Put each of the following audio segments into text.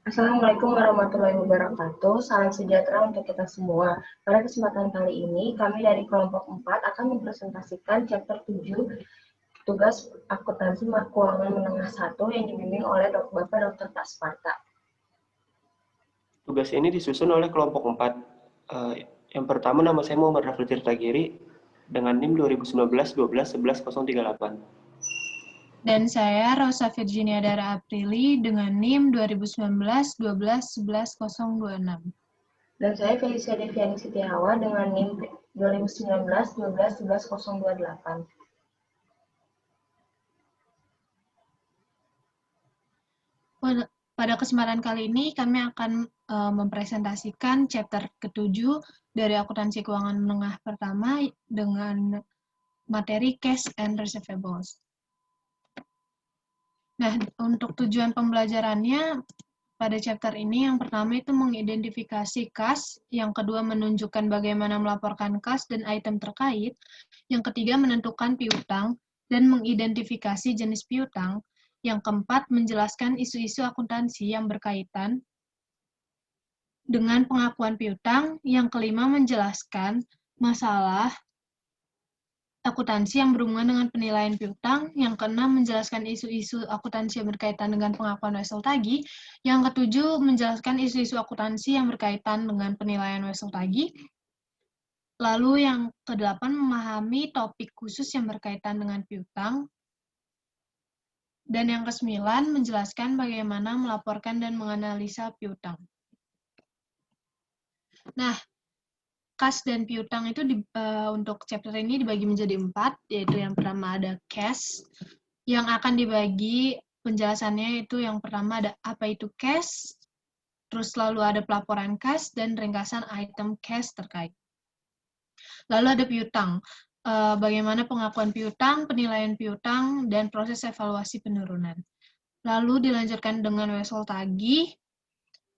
Assalamualaikum warahmatullahi wabarakatuh. Salam sejahtera untuk kita semua. Pada kesempatan kali ini, kami dari kelompok 4 akan mempresentasikan chapter 7, tugas akuntansi keuangan menengah 1 yang dibimbing oleh Bapak Dr. Pak Sparta. Tugas ini disusun oleh kelompok 4. Yang pertama, nama saya Muhammad Rafli Tirtagiri dengan NIM 2019-12-11-038. Dan saya Rosa Virginia Dara Aprili dengan NIM 2019-12-11-026. Dan saya Felicia Deviani Setiawan dengan NIM 2019-12-11-028. Pada kesempatan kali ini kami akan mempresentasikan chapter ke-7 dari akuntansi keuangan menengah pertama dengan materi cash and receivables. Nah, untuk tujuan pembelajarannya pada chapter ini yang pertama itu mengidentifikasi kas, yang kedua menunjukkan bagaimana melaporkan kas dan item terkait, yang ketiga menentukan piutang dan mengidentifikasi jenis piutang, yang keempat menjelaskan isu-isu akuntansi yang berkaitan dengan pengakuan piutang, yang kelima menjelaskan masalah akuntansi yang berhubungan dengan penilaian piutang, yang keenam menjelaskan isu-isu akuntansi yang berkaitan dengan pengakuan wesel tagih, yang ketujuh menjelaskan isu-isu akuntansi yang berkaitan dengan penilaian wesel tagih, lalu yang kedelapan memahami topik khusus yang berkaitan dengan piutang, dan yang kesembilan menjelaskan bagaimana melaporkan dan menganalisa piutang. Nah, kas dan piutang itu untuk chapter ini dibagi menjadi 4, yaitu yang pertama ada cash, yang akan dibagi penjelasannya itu yang pertama ada apa itu cash, terus lalu ada pelaporan cash, dan ringkasan item cash terkait. Lalu ada piutang, bagaimana pengakuan piutang, penilaian piutang, dan proses evaluasi penurunan. Lalu dilanjutkan dengan wesel tagih,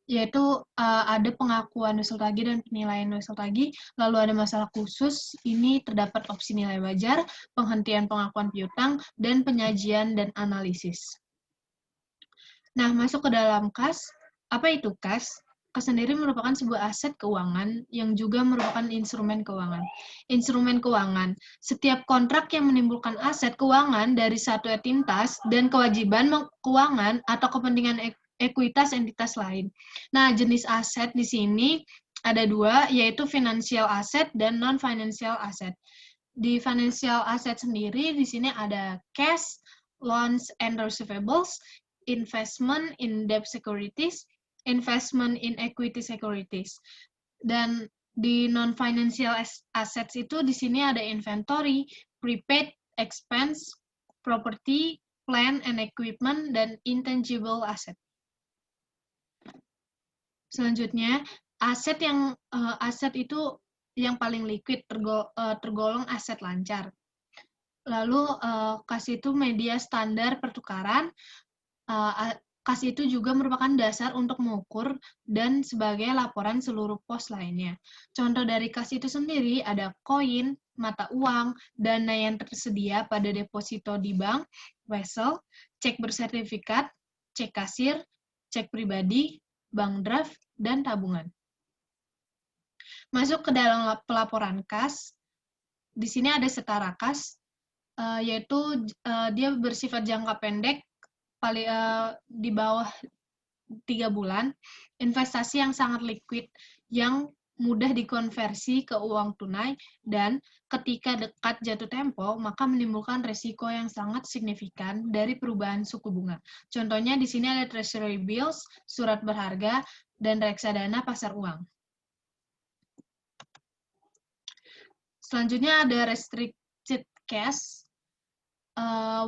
yaitu ada pengakuan wesel tagih dan penilaian wesel tagih, lalu ada masalah khusus, ini terdapat opsi nilai wajar, penghentian pengakuan piutang, dan penyajian dan analisis. Nah, masuk ke dalam kas, apa itu kas? Kas sendiri merupakan sebuah aset keuangan yang juga merupakan instrumen keuangan. Instrumen keuangan, setiap kontrak yang menimbulkan aset keuangan dari satu entitas dan kewajiban keuangan atau kepentingan ekuitas entitas lain. Nah, jenis aset di sini ada dua, yaitu financial asset dan non-financial asset. Di financial asset sendiri, di sini ada cash, loans and receivables, investment in debt securities, investment in equity securities. Dan di non-financial assets itu di sini ada inventory, prepaid expense, property, plant and equipment, dan intangible asset. Selanjutnya, aset itu yang paling liquid, tergolong aset lancar. Lalu, kas itu media standar pertukaran. Kas itu juga merupakan dasar untuk mengukur dan sebagai laporan seluruh pos lainnya. Contoh dari kas itu sendiri ada koin, mata uang, dana yang tersedia pada deposito di bank, wesel, cek bersertifikat, cek kasir, cek pribadi, bank draft, dan tabungan. Masuk ke dalam pelaporan kas, di sini ada setara kas, yaitu dia bersifat jangka pendek, di bawah 3 bulan, investasi yang sangat liquid, yang mudah dikonversi ke uang tunai, dan ketika dekat jatuh tempo, maka menimbulkan risiko yang sangat signifikan dari perubahan suku bunga. Contohnya di sini ada treasury bills, surat berharga, dan reksadana pasar uang. Selanjutnya ada restricted cash,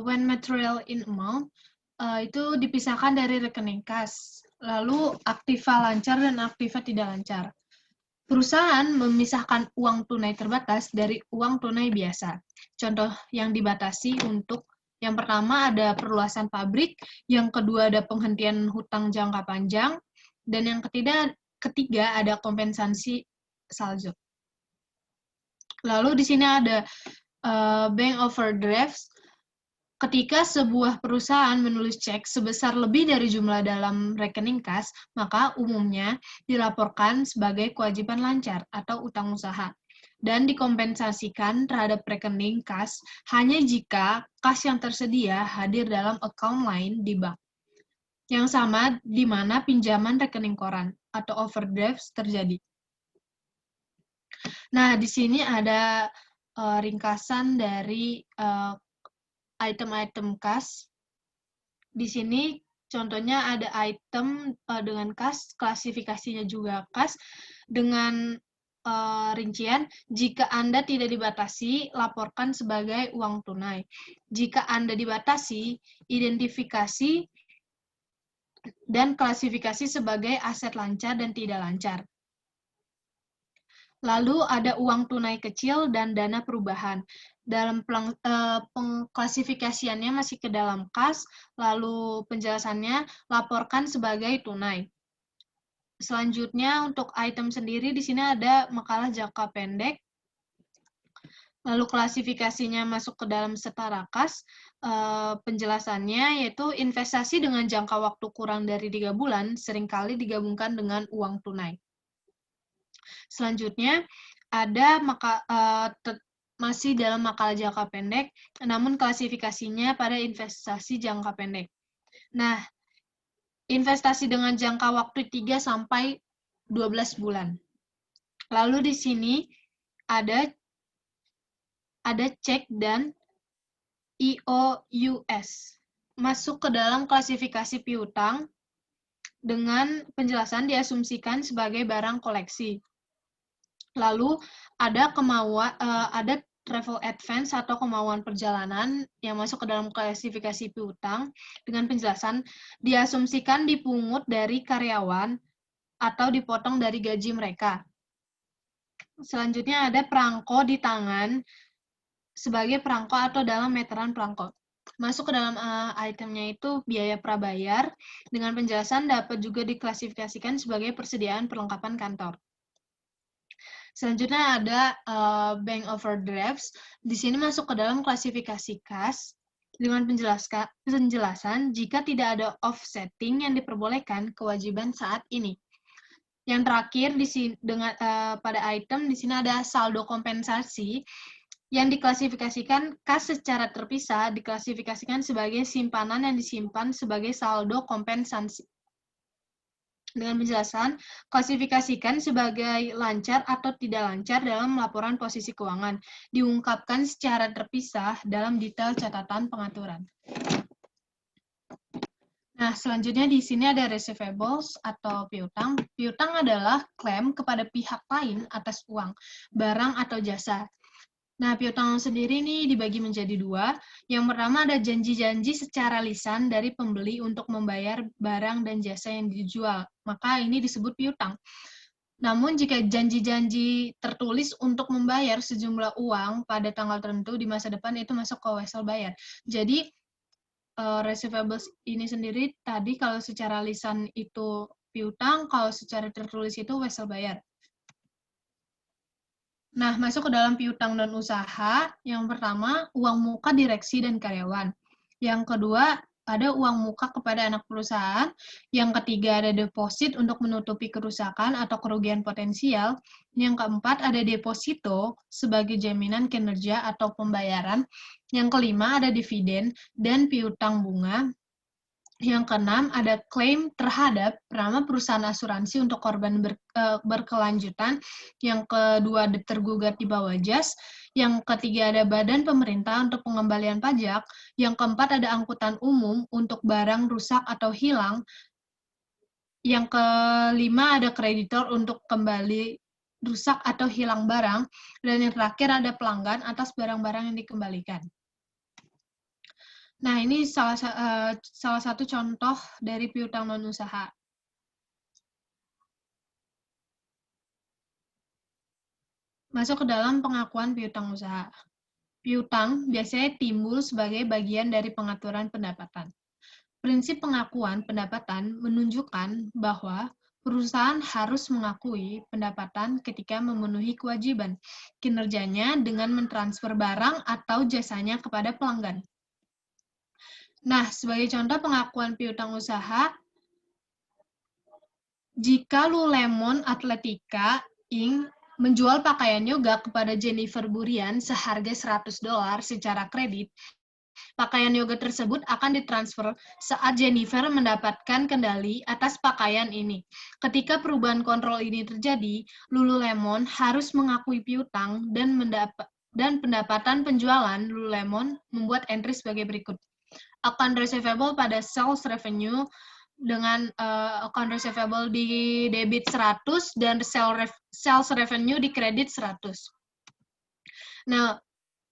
when material in amount, itu dipisahkan dari rekening kas. Lalu aktiva lancar dan aktiva tidak lancar. Perusahaan memisahkan uang tunai terbatas dari uang tunai biasa. Contoh yang dibatasi untuk yang pertama ada perluasan pabrik, yang kedua ada penghentian hutang jangka panjang, dan yang ketiga ada kompensasi saldo. Lalu di sini ada bank overdrafts, Ketika sebuah perusahaan menulis cek sebesar lebih dari jumlah dalam rekening kas, maka umumnya dilaporkan sebagai kewajiban lancar atau utang usaha dan dikompensasikan terhadap rekening kas hanya jika kas yang tersedia hadir dalam account lain di bank. Yang sama di mana pinjaman rekening koran atau overdraft terjadi. Nah, di sini ada ringkasan dari item-item kas. Di sini contohnya ada item dengan kas, klasifikasinya juga kas, dengan rincian, jika Anda tidak dibatasi, laporkan sebagai uang tunai. Jika Anda dibatasi, identifikasi dan klasifikasi sebagai aset lancar dan tidak lancar. Lalu ada uang tunai kecil dan dana perubahan. Dalam pengklasifikasiannya masih ke dalam kas, lalu penjelasannya laporkan sebagai tunai. Selanjutnya untuk item sendiri di sini ada makalah jangka pendek. Lalu klasifikasinya masuk ke dalam setara kas. Penjelasannya yaitu investasi dengan jangka waktu kurang dari 3 bulan seringkali digabungkan dengan uang tunai. Selanjutnya, ada masih dalam makalah jangka pendek, namun klasifikasinya pada investasi jangka pendek. Nah, investasi dengan jangka waktu 3 sampai 12 bulan. Lalu di sini ada cek dan IOUs. Masuk ke dalam klasifikasi piutang dengan penjelasan diasumsikan sebagai barang koleksi. Lalu ada ada travel advance atau kemauan perjalanan yang masuk ke dalam klasifikasi piutang dengan penjelasan diasumsikan dipungut dari karyawan atau dipotong dari gaji mereka. Selanjutnya ada perangko di tangan sebagai perangko atau dalam meteran perangko. Masuk ke dalam itemnya itu biaya prabayar dengan penjelasan dapat juga diklasifikasikan sebagai persediaan perlengkapan kantor. Selanjutnya ada bank overdrafts. Di sini masuk ke dalam klasifikasi kas dengan penjelasan jika tidak ada offsetting yang diperbolehkan kewajiban saat ini. Yang terakhir di sini pada item di sini ada saldo kompensasi yang diklasifikasikan kas secara terpisah diklasifikasikan sebagai simpanan yang disimpan sebagai saldo kompensasi. Dengan penjelasan, klasifikasikan sebagai lancar atau tidak lancar dalam laporan posisi keuangan, diungkapkan secara terpisah dalam detail catatan pengaturan. Nah, selanjutnya di sini ada receivables atau piutang. Piutang adalah klaim kepada pihak lain atas uang, barang atau jasa. Nah, piutang sendiri ini dibagi menjadi 2. Yang pertama ada janji-janji secara lisan dari pembeli untuk membayar barang dan jasa yang dijual. Maka ini disebut piutang. Namun jika janji-janji tertulis untuk membayar sejumlah uang pada tanggal tertentu di masa depan itu masuk ke wesel bayar. Jadi receivables ini sendiri tadi kalau secara lisan itu piutang, kalau secara tertulis itu wesel bayar. Nah, masuk ke dalam piutang dan usaha. Yang pertama, uang muka direksi dan karyawan. Yang kedua, ada uang muka kepada anak perusahaan. Yang ketiga, ada deposit untuk menutupi kerusakan atau kerugian potensial. Yang keempat, ada deposito sebagai jaminan kinerja atau pembayaran. Yang kelima, ada dividen dan piutang bunga. Yang keenam, ada klaim terhadap nama perusahaan asuransi untuk korban berkelanjutan. Yang kedua, ada tergugat di bawah jas. Yang ketiga, ada badan pemerintah untuk pengembalian pajak. Yang keempat, ada angkutan umum untuk barang rusak atau hilang. Yang kelima, ada kreditor untuk kembali rusak atau hilang barang. Dan yang terakhir, ada pelanggan atas barang-barang yang dikembalikan. Nah, ini salah satu contoh dari piutang non-usaha. Masuk ke dalam pengakuan piutang usaha. Piutang biasanya timbul sebagai bagian dari pengaturan pendapatan. Prinsip pengakuan pendapatan menunjukkan bahwa perusahaan harus mengakui pendapatan ketika memenuhi kewajiban kinerjanya dengan mentransfer barang atau jasanya kepada pelanggan. Nah, sebagai contoh pengakuan piutang usaha, jika Lululemon Athletica Inc. menjual pakaian yoga kepada Jennifer Burian seharga $100 secara kredit, pakaian yoga tersebut akan ditransfer saat Jennifer mendapatkan kendali atas pakaian ini. Ketika perubahan kontrol ini terjadi, Lululemon harus mengakui piutang dan pendapatan penjualan Lululemon membuat entry sebagai berikut. Account receivable pada sales revenue dengan account receivable di debit 100 dan sales revenue di kredit 100. Nah,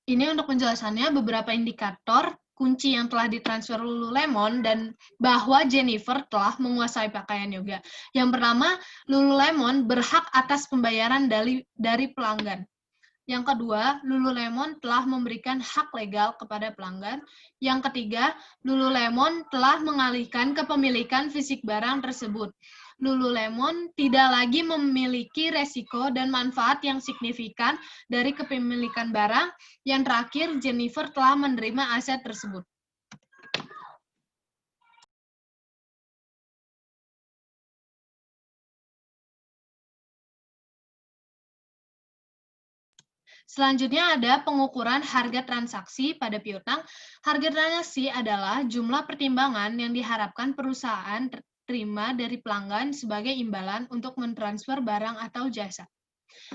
ini untuk penjelasannya beberapa indikator kunci yang telah ditransfer Lululemon dan bahwa Jennifer telah menguasai pakaian yoga. Yang pertama, Lululemon berhak atas pembayaran dari pelanggan. Yang kedua, Lululemon telah memberikan hak legal kepada pelanggan. Yang ketiga, Lululemon telah mengalihkan kepemilikan fisik barang tersebut. Lululemon tidak lagi memiliki resiko dan manfaat yang signifikan dari kepemilikan barang. Yang terakhir, Jennifer telah menerima aset tersebut. Selanjutnya ada pengukuran harga transaksi pada piutang. Harga transaksi adalah jumlah pertimbangan yang diharapkan perusahaan terima dari pelanggan sebagai imbalan untuk mentransfer barang atau jasa.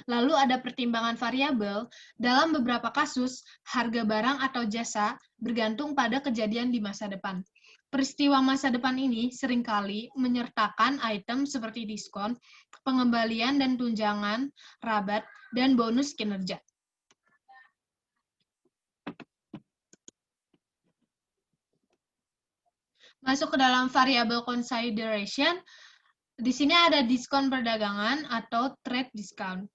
Lalu ada pertimbangan variabel. Dalam beberapa kasus, harga barang atau jasa bergantung pada kejadian di masa depan. Peristiwa masa depan ini seringkali menyertakan item seperti diskon, pengembalian dan tunjangan, rabat, dan bonus kinerja. Masuk ke dalam variable consideration, di sini ada diskon perdagangan atau trade discount.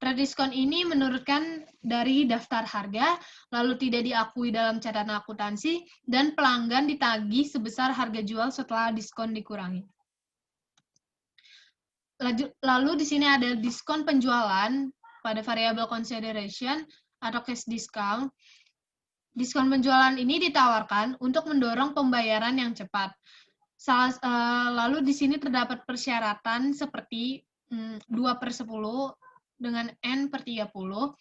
Trade discount ini menurunkan dari daftar harga, lalu tidak diakui dalam catatan akuntansi, dan pelanggan ditagih sebesar harga jual setelah diskon dikurangi. Lalu di sini ada diskon penjualan pada variable consideration atau cash discount. Diskon penjualan ini ditawarkan untuk mendorong pembayaran yang cepat. Lalu di sini terdapat persyaratan seperti 2/10 dengan N/30,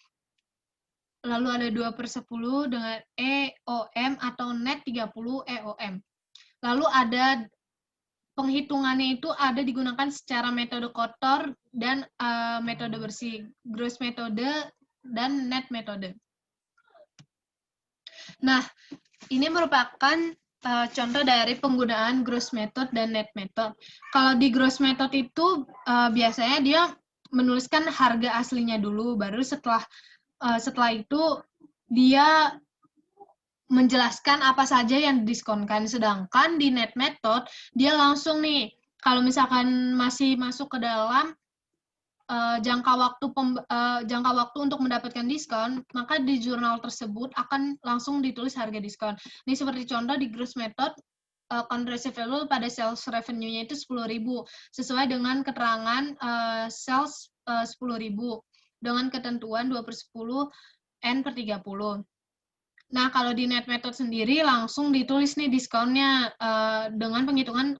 lalu ada 2/10 dengan EOM atau net 30 EOM. Lalu ada penghitungannya itu ada digunakan secara metode kotor dan metode bersih, gross metode dan net metode. Nah, ini merupakan contoh dari penggunaan gross method dan net method. Kalau di gross method itu biasanya dia menuliskan harga aslinya dulu, baru setelah itu dia menjelaskan apa saja yang didiskonkan. Sedangkan di net method dia langsung nih, kalau misalkan masih masuk ke dalam jangka waktu untuk mendapatkan diskon, maka di jurnal tersebut akan langsung ditulis harga diskon. Ini seperti contoh di gross method, account receivable pada sales revenue-nya itu 10.000 sesuai dengan keterangan sales 10.000 dengan ketentuan 2/10 N/30. Nah, kalau di net method sendiri langsung ditulis nih diskonnya dengan penghitungan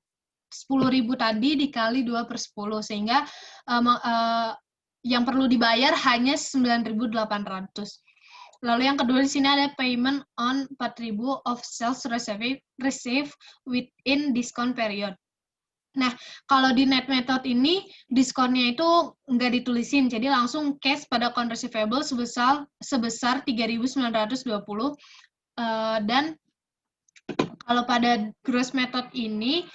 10.000 tadi dikali 2/10, sehingga yang perlu dibayar hanya 9.800. Lalu yang kedua di sini ada payment on 4.000 of sales received within discount period. Nah, kalau di net method ini diskonnya itu nggak ditulisin, jadi langsung cash pada account receivable sebesar 3.920, dan kalau pada gross method ini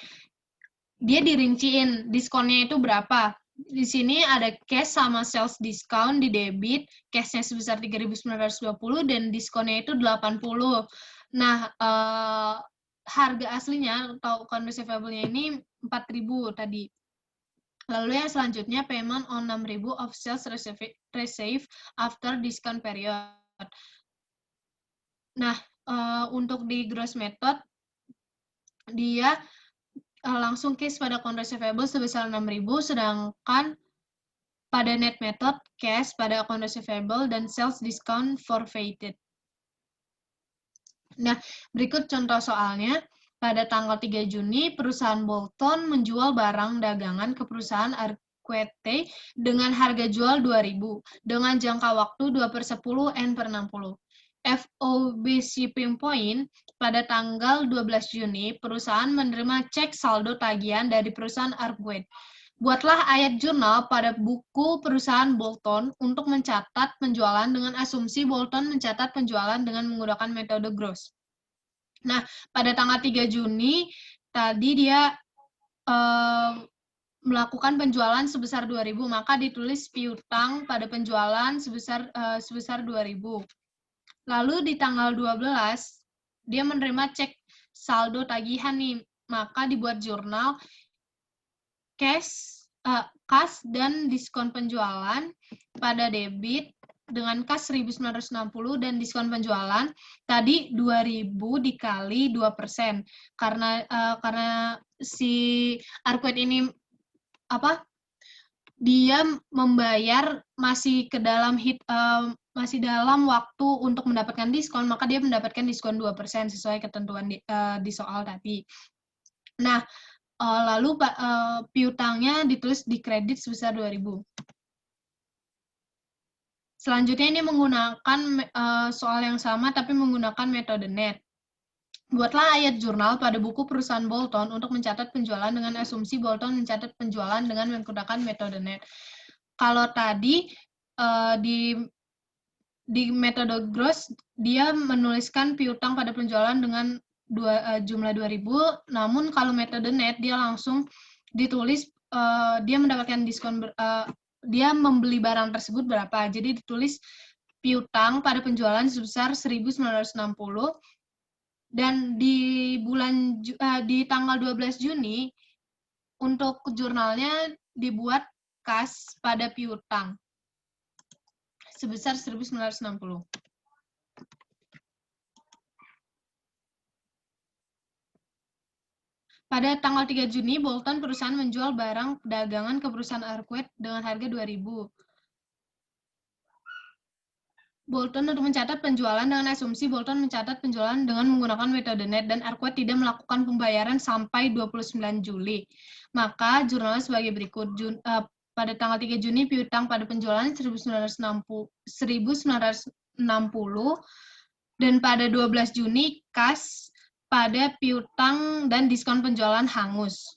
dia dirinciin diskonnya itu berapa. Di sini ada cash sama sales discount di debit, cashnya sebesar 3.920 dan diskonnya itu 80. Nah, harga aslinya atau account receivable-nya ini 4.000 tadi. Lalu yang selanjutnya payment on 6.000 of sales received after discount period. Nah, untuk di gross method dia langsung cash pada account receivable sebesar 6.000, sedangkan pada net method cash pada account receivable dan sales discount forfeited. Nah, berikut contoh soalnya. Pada tanggal 3 Juni, perusahaan Bolton menjual barang dagangan ke perusahaan Arquette dengan harga jual 2.000, dengan jangka waktu 2/10 N/60. FOB Shipping Point, pada tanggal 12 Juni, perusahaan menerima cek saldo tagihan dari perusahaan Arquette. Buatlah ayat jurnal pada buku perusahaan Bolton untuk mencatat penjualan dengan asumsi Bolton mencatat penjualan dengan menggunakan metode gross. Nah, pada tanggal 3 Juni, tadi dia melakukan penjualan sebesar 2.000, maka ditulis piutang pada penjualan sebesar 2.000. Lalu di tanggal 12, dia menerima cek saldo tagihan nih, maka dibuat jurnal kas dan diskon penjualan pada debit dengan kas 1.960 dan diskon penjualan tadi 2.000 dikali 2%. Karena si Arquette ini dia membayar masih dalam waktu untuk mendapatkan diskon, maka dia mendapatkan diskon 2% sesuai ketentuan di soal tadi. Nah, lalu piutangnya ditulis di kredit sebesar 2.000. Selanjutnya ini menggunakan soal yang sama tapi menggunakan metode net. Buatlah ayat jurnal pada buku perusahaan Bolton untuk mencatat penjualan dengan asumsi Bolton mencatat penjualan dengan menggunakan metode net. Kalau tadi di metode gross, dia menuliskan piutang pada penjualan dengan jumlah 2.000, namun kalau metode net dia langsung ditulis dia mendapatkan diskon dia membeli barang tersebut berapa. Jadi ditulis piutang pada penjualan sebesar 1.960 dan di tanggal 12 Juni untuk jurnalnya dibuat kas pada piutang sebesar 1.960. Pada tanggal 3 Juni, Bolton perusahaan menjual barang dagangan ke perusahaan Arquette dengan harga 2.000. Bolton untuk mencatat penjualan dengan asumsi Bolton mencatat penjualan dengan menggunakan metode net dan Arquette tidak melakukan pembayaran sampai 29 Juli. Maka jurnalnya sebagai berikut. Pada tanggal 3 Juni, piutang pada penjualan 1.960 dan pada 12 Juni, kas pada piutang dan diskon penjualan hangus.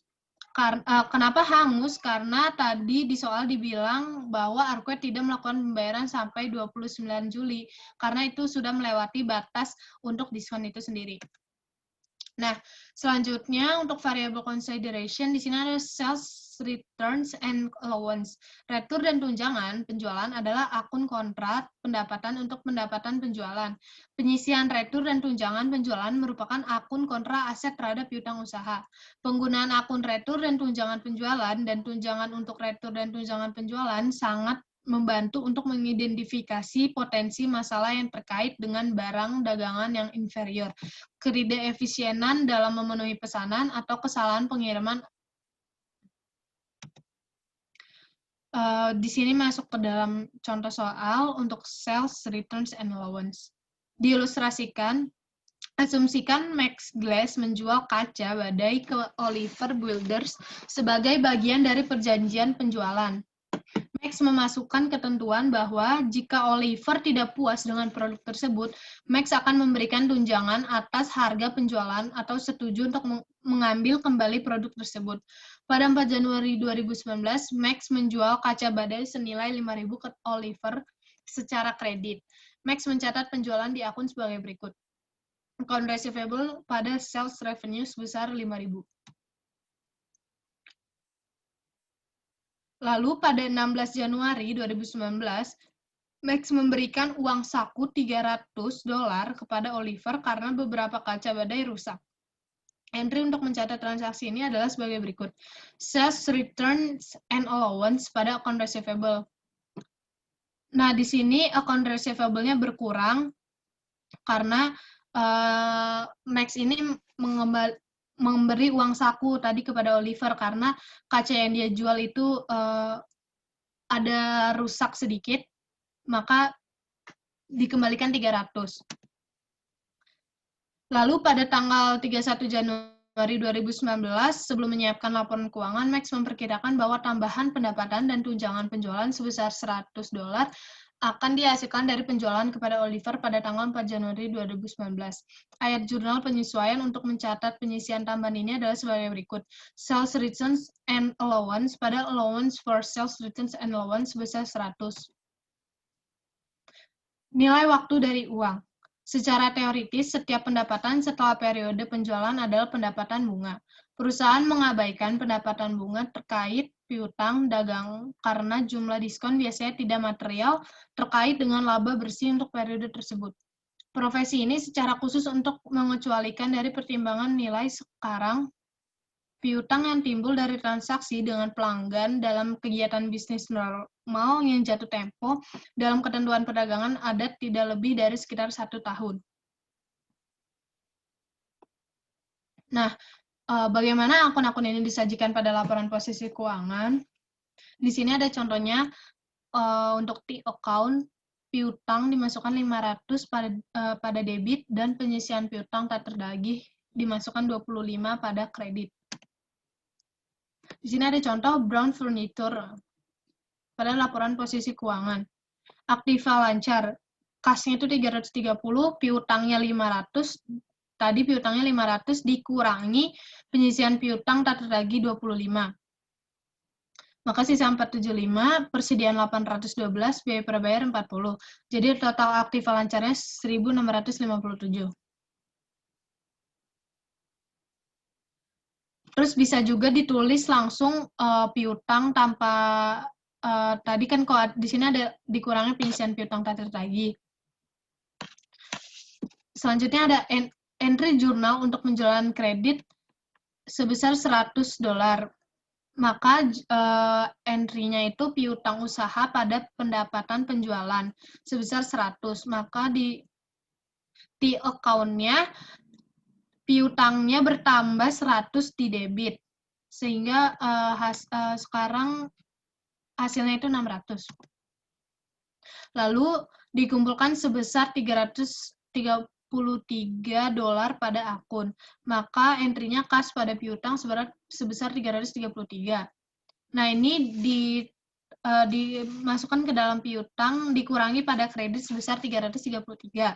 Kenapa hangus? Karena tadi di soal dibilang bahwa Arquette tidak melakukan pembayaran sampai 29 Juli, karena itu sudah melewati batas untuk diskon itu sendiri. Nah, selanjutnya untuk variable consideration, di sini ada sales, returns, and allowance. Retur dan tunjangan penjualan adalah akun kontra pendapatan untuk pendapatan penjualan. Penyisian retur dan tunjangan penjualan merupakan akun kontra aset terhadap piutang usaha. Penggunaan akun retur dan tunjangan penjualan dan tunjangan untuk retur dan tunjangan penjualan sangat membantu untuk mengidentifikasi potensi masalah yang terkait dengan barang dagangan yang inferior, ketidakefisienan dalam memenuhi pesanan, atau kesalahan pengiriman. Di sini masuk ke dalam contoh soal untuk sales, returns, and allowance. Diilustrasikan, asumsikan Max Glass menjual kaca badai ke Oliver Builders sebagai bagian dari perjanjian penjualan. Max memasukkan ketentuan bahwa jika Oliver tidak puas dengan produk tersebut, Max akan memberikan tunjangan atas harga penjualan atau setuju untuk mengambil kembali produk tersebut. Pada 4 Januari 2019, Max menjual kaca badai senilai 5.000 ke Oliver secara kredit. Max mencatat penjualan di akun sebagai berikut. Account receivable pada sales revenue sebesar 5.000. Lalu pada 16 Januari 2019, Max memberikan uang saku $300 kepada Oliver karena beberapa kaca badai rusak. Entry untuk mencatat transaksi ini adalah sebagai berikut. Sales, returns, and allowance pada account receivable. Nah, di sini account receivable-nya berkurang karena Max ini memberi uang saku tadi kepada Oliver karena kaca yang dia jual itu ada rusak sedikit, maka dikembalikan 300. Lalu pada tanggal 31 Januari 2019, sebelum menyiapkan laporan keuangan, Max memperkirakan bahwa tambahan pendapatan dan tunjangan penjualan sebesar $100 akan dihasilkan dari penjualan kepada Oliver pada tanggal 4 Januari 2019. Ayat jurnal penyesuaian untuk mencatat penyisian tambahan ini adalah sebagai berikut. Sales returns and allowance pada allowance for sales returns and allowance sebesar 100. Nilai waktu dari uang. Secara teoritis, setiap pendapatan setelah periode penjualan adalah pendapatan bunga. Perusahaan mengabaikan pendapatan bunga terkait piutang dagang karena jumlah diskon biasanya tidak material terkait dengan laba bersih untuk periode tersebut. Profesi ini secara khusus untuk mengecualikan dari pertimbangan nilai sekarang piutang yang timbul dari transaksi dengan pelanggan dalam kegiatan bisnis normal yang jatuh tempo dalam ketentuan perdagangan adat tidak lebih dari sekitar 1 tahun. Nah, bagaimana akun-akun ini disajikan pada laporan posisi keuangan? Di sini ada contohnya untuk T-account, piutang dimasukkan 500 pada debit dan penyisian piutang tak terdagih dimasukkan 25 pada kredit. Di sini ada contoh Brown Furniture pada laporan posisi keuangan. Aktiva lancar, kasnya itu 330, piutangnya 500, tadi piutangnya 500 dikurangi penyisian piutang tak terdagih 25. Maka sisa 475, persediaan 812, biaya per bayar 40. Jadi total aktiva lancarnya 1657. Terus bisa juga ditulis langsung piutang tanpa tadi kan kalau di sini ada dikurangi penyisian piutang tak terdagih. Selanjutnya ada entry jurnal untuk penjualan kredit sebesar $100. Maka entry-nya itu piutang usaha pada pendapatan penjualan sebesar 100. Maka di account-nya piutangnya bertambah 100 di debit. Sehingga sekarang hasilnya itu 600. Lalu dikumpulkan sebesar $333 pada akun. Maka entry-nya kas pada piutang sebesar 333. Nah, ini dimasukkan ke dalam piutang dikurangi pada kredit sebesar 333.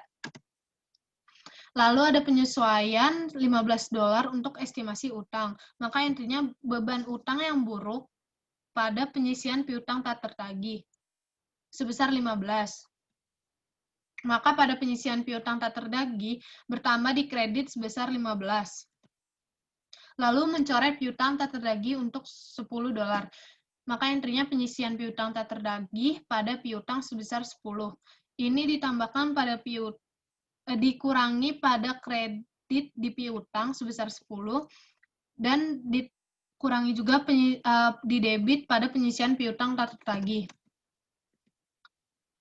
Lalu ada penyesuaian $15 untuk estimasi utang. Maka intinya beban utang yang buruk pada penyisian piutang tak tertagih sebesar 15. Maka pada penyisian piutang tak terdagih bertambah di kredit sebesar 15. Lalu mencoret piutang tak terdagih untuk $10. Maka intinya penyisian piutang tak terdagih pada piutang sebesar 10. Ini ditambahkan pada dikurangi pada kredit di piutang sebesar 10 dan dikurangi juga di debit pada penyisian piutang tak tertagih.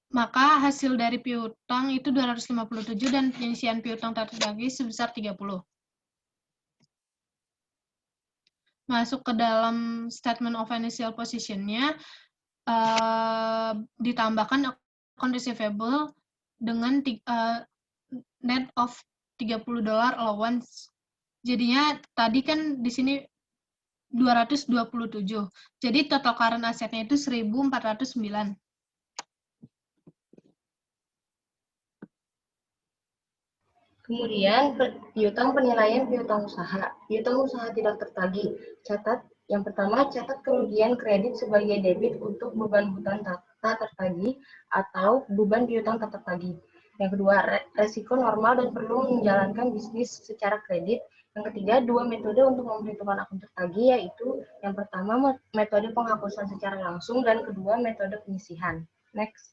Maka hasil dari piutang itu 257 dan penyisian piutang tak tertagih sebesar 30. Masuk ke dalam statement of financial position-nya ditambahkan account receivable dengan net of $30 allowance. Jadinya tadi kan di sini 227. Jadi total current asset-nya itu 1.409. Kemudian piutang penilaian piutang usaha. Piutang usaha tidak tertagih. Catat yang pertama, catat kerugian kredit sebagai debit untuk beban hutang tak tertagih atau beban piutang tak tertagih. Yang kedua, resiko normal dan perlu menjalankan bisnis secara kredit. Yang ketiga, dua metode untuk memperhitungkan akun tertagih, yaitu yang pertama metode penghapusan secara langsung dan kedua metode penyisihan. Next.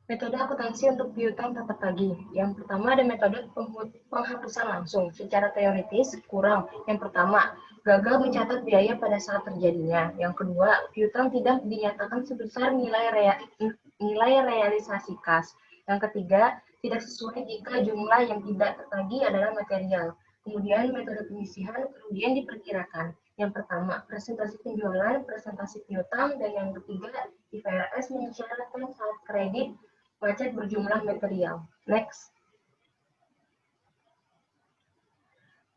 Metode akuntansi untuk piutang tak tertagih. Yang pertama ada metode penghapusan langsung. Secara teoritis kurang. Yang pertama, gagal mencatat biaya pada saat terjadinya. Yang kedua, piutang tidak dinyatakan sebesar nilai realisasi kas. Yang ketiga, tidak sesuai jika jumlah yang tidak tertagih adalah material. Kemudian metode penyisihan kerugian diperkirakan. Yang pertama, presentasi penjualan, presentasi piutang, dan yang ketiga, IFRS mengisyaratkan saat kredit macet berjumlah material. Next.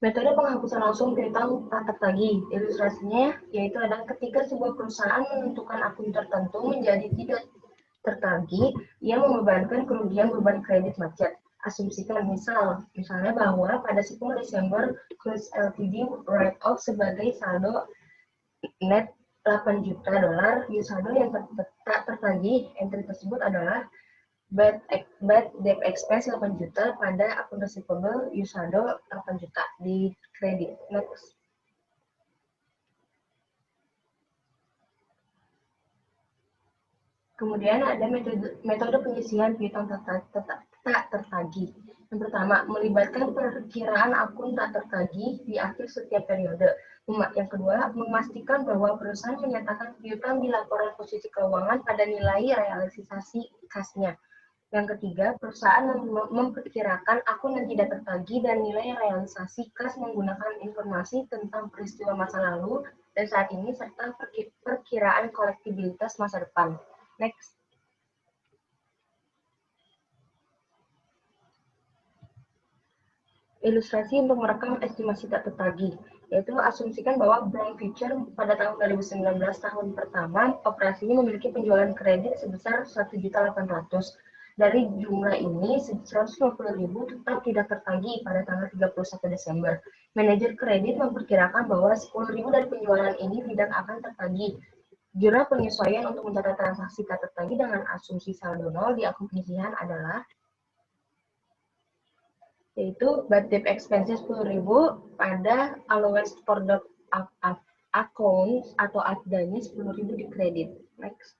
Metode penghapusan langsung piutang tak tertagih. Ilustrasinya yaitu adalah ketika sebuah perusahaan menentukan akun tertentu menjadi tidak tertagih, ia membebankan kerugian beban kredit macet. Asumsikan misalnya bahwa pada 10 Desember Cruise Ltd write-off sebagai saldo net 8 juta dolar, saldo yang tak tertagih. Entry tersebut adalah bad debt expense 8 juta pada akun receivable, saldo 8 juta di kredit. Next. Kemudian ada metode penyisihan piutang tak tertagih. Yang pertama, melibatkan perkiraan akun tak tertagih di akhir setiap periode. Yang kedua, memastikan bahwa perusahaan menyatakan piutang di laporan posisi keuangan pada nilai realisasi kasnya. Yang ketiga, perusahaan memperkirakan akun yang tidak tertagih dan nilai realisasi kas menggunakan informasi tentang peristiwa masa lalu dan saat ini serta perkiraan kolektibilitas masa depan. Next. Ilustrasi untuk merekam estimasi tak tertagih, yaitu asumsikan bahwa Brown Future pada tahun 2019 tahun pertama operasinya memiliki penjualan kredit sebesar 1.800.000. Dari jumlah ini, 150.000 tetap tidak tertagih pada tanggal 31 Desember. Manajer kredit memperkirakan bahwa 10.000 dari penjualan ini tidak akan tertagih. Jurnal penyesuaian untuk mencatat transaksi tak tertagih dengan asumsi saldo nol di akun penyisihan adalah yaitu bad debt expenses 10.000 pada allowance for the account atau AFDA-nya 10.000 di kredit. Next.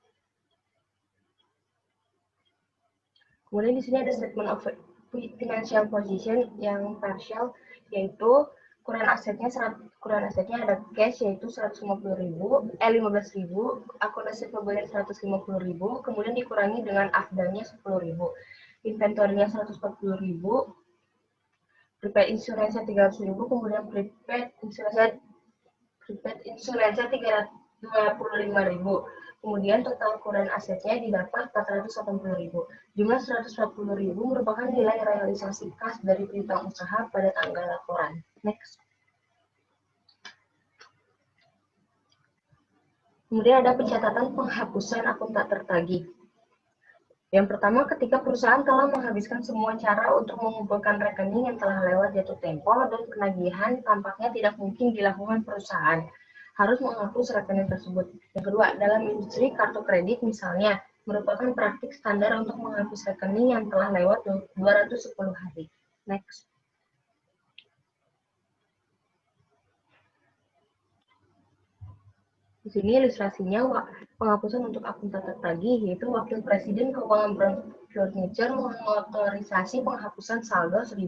Kemudian di sini ada statement of financial position yang partial, yaitu ukuran asetnya ada cash yaitu 15.000, akun receivable 150.000, kemudian dikurangi dengan AFDA-nya 10.000, inventory-nya 140.000, prepaid insurance-nya 300.000, kemudian prepaid insurance-nya 325.000. Kemudian total ukuran asetnya didapat 480.000. Jumlah 140.000 merupakan nilai realisasi kas dari piutang usaha pada tanggal laporan. Next. Kemudian ada pencatatan penghapusan akun tak tertagih. Yang pertama, ketika perusahaan telah menghabiskan semua cara untuk mengumpulkan rekening yang telah lewat jatuh tempo dan penagihan tampaknya tidak mungkin dilakukan perusahaan, harus menghapus rekening tersebut. Yang kedua, dalam industri kartu kredit misalnya, merupakan praktik standar untuk menghapus rekening yang telah lewat 210 hari. Next. Di sini ilustrasinya penghapusan untuk akun tak tertagih, yaitu Wakil Presiden Keuangan Brown Furniture mengotorisasi penghapusan saldo 1.000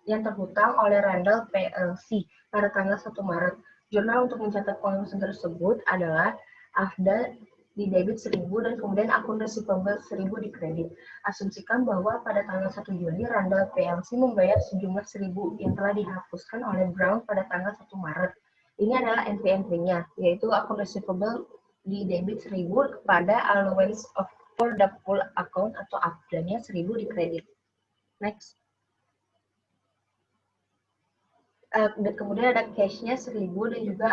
yang terhutang oleh Randall PLC pada tanggal 1 Maret. Jurnal untuk mencatat penghapusan tersebut adalah AFDA di debit 1.000 dan kemudian akun receivable 1.000 di kredit. Asumsikan bahwa pada tanggal 1 Juli Randall PLC membayar sejumlah 1.000 yang telah dihapuskan oleh Brown pada tanggal 1 Maret. Ini adalah entry-entry-nya, yaitu akun receivable di debit 1.000 kepada allowance for the full account atau AFDA-nya 1.000 di kredit. Next. Kemudian ada cash-nya 1.000 dan juga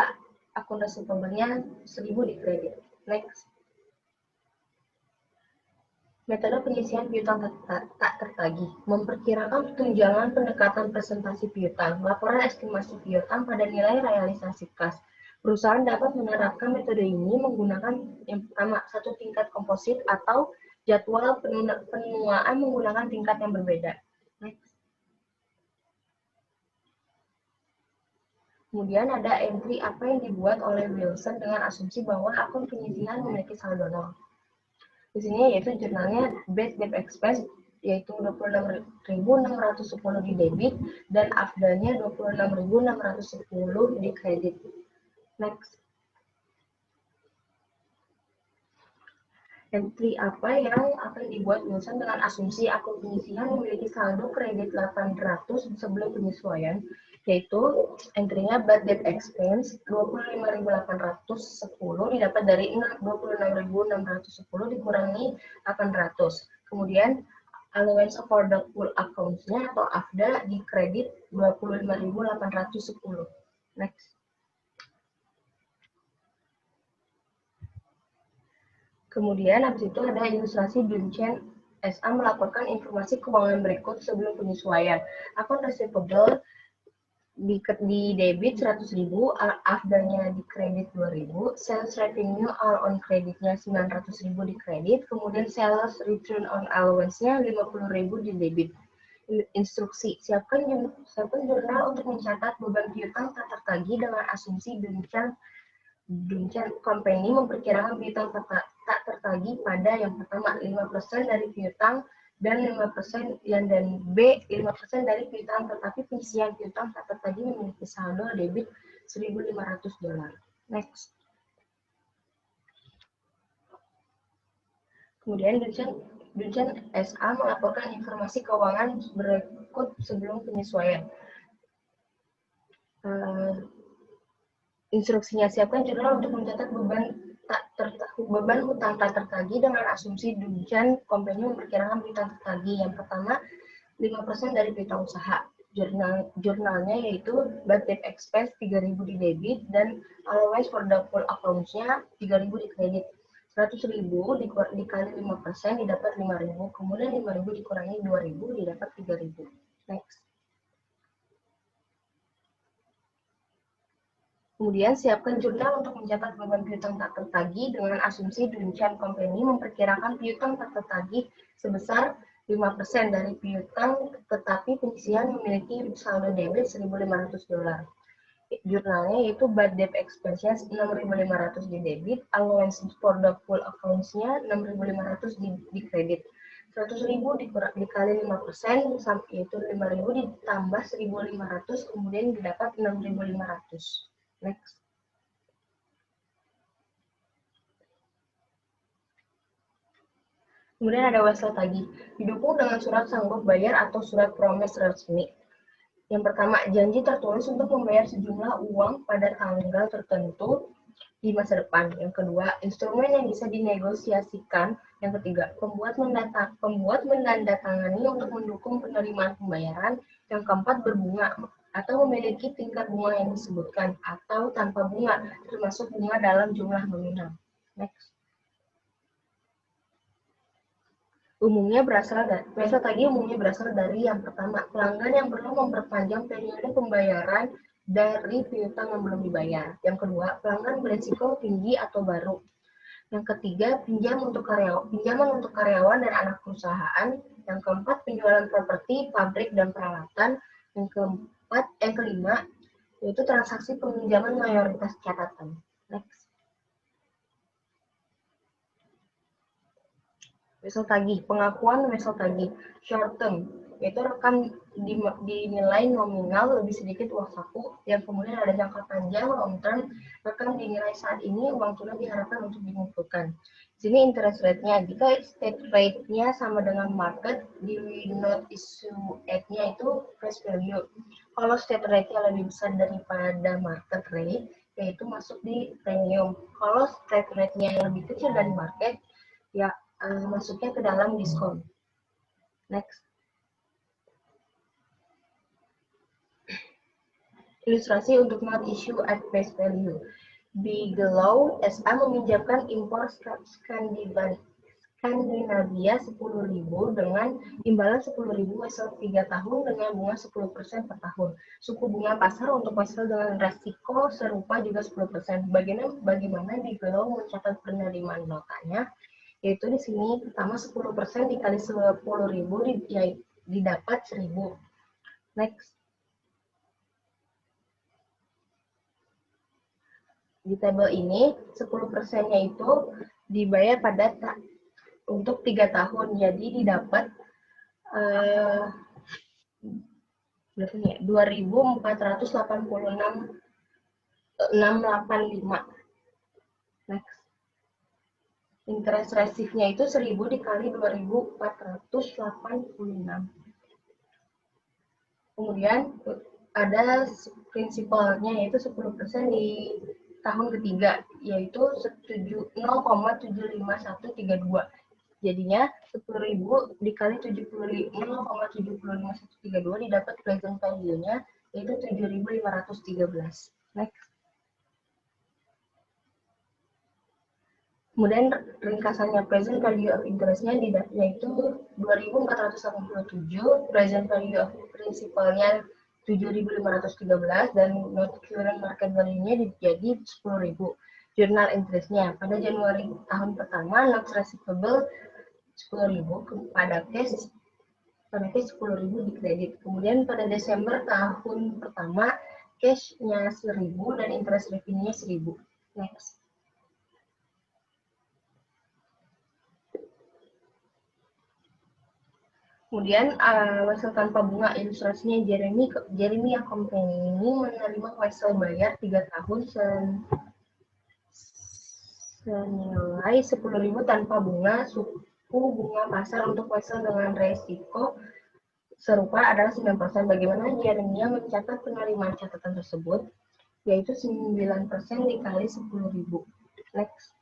akun receivable-nya 1.000 di kredit. Next. Metode penyisihan piutang tak tertagih, memperkirakan tunjangan pendekatan presentasi piutang, laporan estimasi piutang pada nilai realisasi kas. Perusahaan dapat menerapkan metode ini menggunakan yang pertama, satu tingkat komposit atau jadwal penuaan menggunakan tingkat yang berbeda. Next. Kemudian ada entry apa yang dibuat oleh Wilson dengan asumsi bahwa akun penyisihan memiliki saldo nol. Di sini yaitu jurnalnya bad debt expense yaitu 26.610 di debit dan AFDA-nya 26.610 di kredit. Next. Entry apa yang akan dibuat misalnya dengan asumsi akun penyisihan memiliki saldo kredit 800 sebelum penyesuaian, yaitu entry-nya bad debt expense 25.810 didapat dari 26.610 dikurangi 800. Kemudian allowance for the full accounts-nya atau AFDA di kredit 25.810. Next. Kemudian habis itu ada ilustrasi Dunchen SA melaporkan informasi keuangan berikut sebelum penyesuaian. Akun receivable di debit 100.000, AFDA-nya di kredit 2.000, sales revenue all on kreditnya 900.000 di kredit, kemudian sales return on allowance-nya 50.000 di debit. Instruksi, siapkan jurnal untuk mencatat beban piutang tak tertagih dengan asumsi Dunchen Company memperkirakan piutang tak tertagih pada yang pertama 5% dari piutang dan 5% dan B 5% dari piutang, tetapi pengisian piutang tak tertagih memiliki saldo debit $1.500. Next. Kemudian Dunchen SA melaporkan informasi keuangan berikut sebelum penyesuaian. Instruksinya, siapkan jurnal untuk mencatat beban hutang tak tertagih dengan asumsi Dunchen Company memperkirakan piutang tertagih. Yang pertama, 5% dari piutang usaha. Jurnalnya yaitu bad debt expense 3.000 di debit dan allowance for the full accounts-nya 3.000 di kredit. 100.000 dikali 5% didapat 5.000, kemudian 5.000 dikurangi 2.000 didapat 3.000. Next. Kemudian siapkan jurnal untuk mencatat beban piutang tak tertagih dengan asumsi Dunchen Company memperkirakan piutang tak tertagih sebesar 5% dari piutang, tetapi pengisian memiliki saldo debit $1.500. Jurnalnya yaitu bad debt expense-nya 6.500 di debit, allowance for the full accounts-nya 6.500 di kredit. 100.000 dikali 5%, yaitu 5.000 ditambah 1.500, kemudian didapat 6.500. Next. Kemudian ada wesel tagih, didukung dengan surat sanggup bayar atau surat promise resmi. Yang pertama, janji tertulis untuk membayar sejumlah uang pada tanggal tertentu di masa depan. Yang kedua, instrumen yang bisa dinegosiasikan. Yang ketiga, pembuat menandatangani untuk mendukung penerimaan pembayaran. Yang keempat, berbunga atau memiliki tingkat bunga yang disebutkan atau tanpa bunga, termasuk bunga dalam jumlah nominal. Next. Wesel tagih umumnya berasal dari yang pertama, pelanggan yang perlu memperpanjang periode pembayaran dari piutang yang belum dibayar. Yang kedua, pelanggan berisiko tinggi atau baru. Yang ketiga, pinjaman untuk karyawan dan anak perusahaan. Yang keempat, penjualan properti, pabrik, dan peralatan. Yang kelima, yaitu transaksi peminjaman mayoritas catatan. Next. Wesel tagih, pengakuan wesel tagih, short term, yaitu rekam dinilai nominal lebih sedikit uang saku, yang kemudian ada jangka panjang, long term, rekam dinilai saat ini, uang tunai diharapkan untuk dikumpulkan. Di sini interest rate-nya, jika state rate-nya sama dengan market, di note issue rate-nya itu face value. Kalau state rate-nya lebih besar daripada market rate, yaitu masuk di premium. Kalau state rate-nya lebih kecil dari market, ya masuknya ke dalam diskon. Next. Ilustrasi untuk not issue at face value. Bigelow SA meminjamkan impor Skandinavia 10.000 dengan imbalan 10.000 wesel 3 tahun dengan bunga 10% per tahun. Suku bunga pasar untuk wesel dengan resiko serupa juga 10%. Bagaimana Bigelow mencatat penerimaan notanya? Yaitu di sini pertama 10% dikali 10.000 didapat 1.000. Next. Di tabel ini 10%-nya itu dibayar pada untuk 3 tahun, jadi didapat 2.486,685. Next. Interest resifnya itu 1000 dikali 2486. Kemudian ada prinsipalnya yaitu 10% di tahun ketiga, yaitu 0,75132. Jadinya 10.000 dikali 0,75132 didapat present value-nya yaitu 7.513. Next. Kemudian ringkasannya present value of interest-nya yaitu 2.487, present value of principal-nya 7.513, dan not current market value-nya jadi 10.000. Journal interest-nya pada Januari tahun pertama not receivable 10.000, pada cash 10.000 dikredit. Kemudian pada Desember tahun pertama cash-nya 1.000 dan interest revenue-nya 1.000. Next. Kemudian wesel tanpa bunga, ilustrasinya Jeremy Company ini menerima wesel bayar 3 tahun senilai 10.000 tanpa bunga. Suku bunga pasar untuk wesel dengan resiko serupa adalah 9%. Bagaimana Jeremy mencatat penerimaan catatan tersebut? Yaitu 9% dikali 10.000. Next.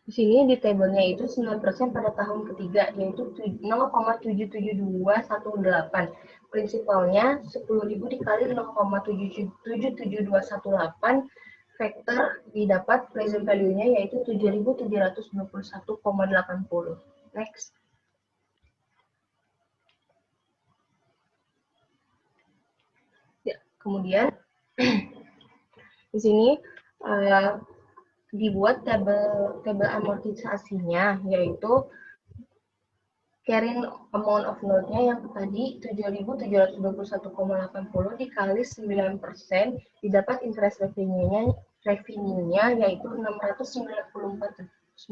Di sini di tabelnya itu 9% pada tahun ketiga, yaitu 0,77218. Prinsipalnya 10.000 dikali 0,77218, vektor didapat present value-nya yaitu 7.721,80. Next. Ya, kemudian di sini dibuat tabel amortisasinya, yaitu carrying amount of note-nya yang tadi 7.721,80 dikali 9%, didapat interest revenue-nya yaitu 694,96,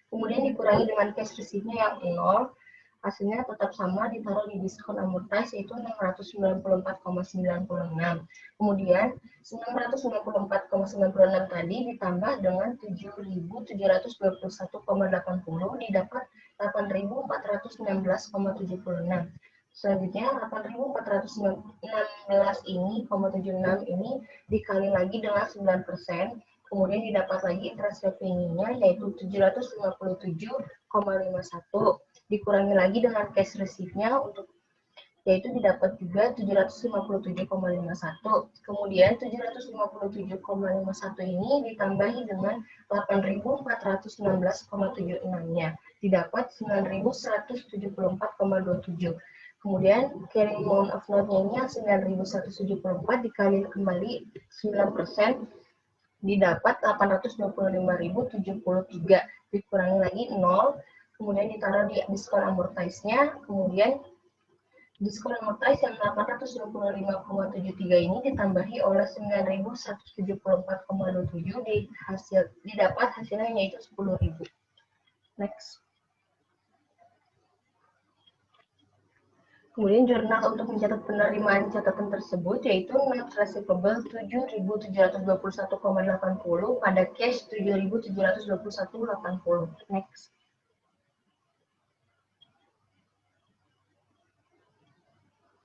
kemudian dikurangi dengan cash receipt-nya yang 0, hasilnya tetap sama, ditaruh di diskon amortize yaitu 694,96. Kemudian 994,96 tadi ditambah dengan 7.721,80 didapat 8.416,76. Selanjutnya 8.416 ini, 76 ini dikali lagi dengan 9%, kemudian didapat lagi interest revenue-nya yaitu 757,51, dikurangi lagi dengan cash receipt-nya untuk yaitu didapat juga 757,51. Kemudian 757,51 ini ditambahi dengan 8.416,76-nya, didapat 9.174,27. Kemudian carrying amount of note-nya 9.174 dikali kembali 9%, didapat 825.073, dikurangi lagi 0, kemudian ditaruh di diskon amortize-nya, kemudian diskon amortize yang 825,73 ini ditambahi oleh 9.174,27, didapat hasilnya yaitu 10.000. Next. Kemudian jurnal untuk mencatat penerimaan catatan tersebut yaitu net receivable 7.721,80 pada cash 7.721,80. Next.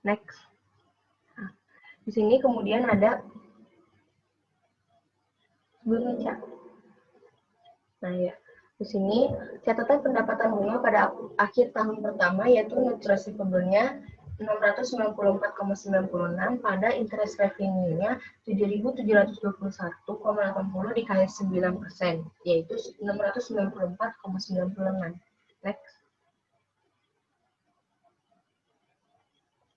Next. Nah, di sini kemudian ada Nah ya, di sini catatan pendapatan bunga pada akhir tahun pertama yaitu net receivable-nya 694,96 pada interest revenue-nya 7.721,80 dikali 9%, yaitu 694,96. Next.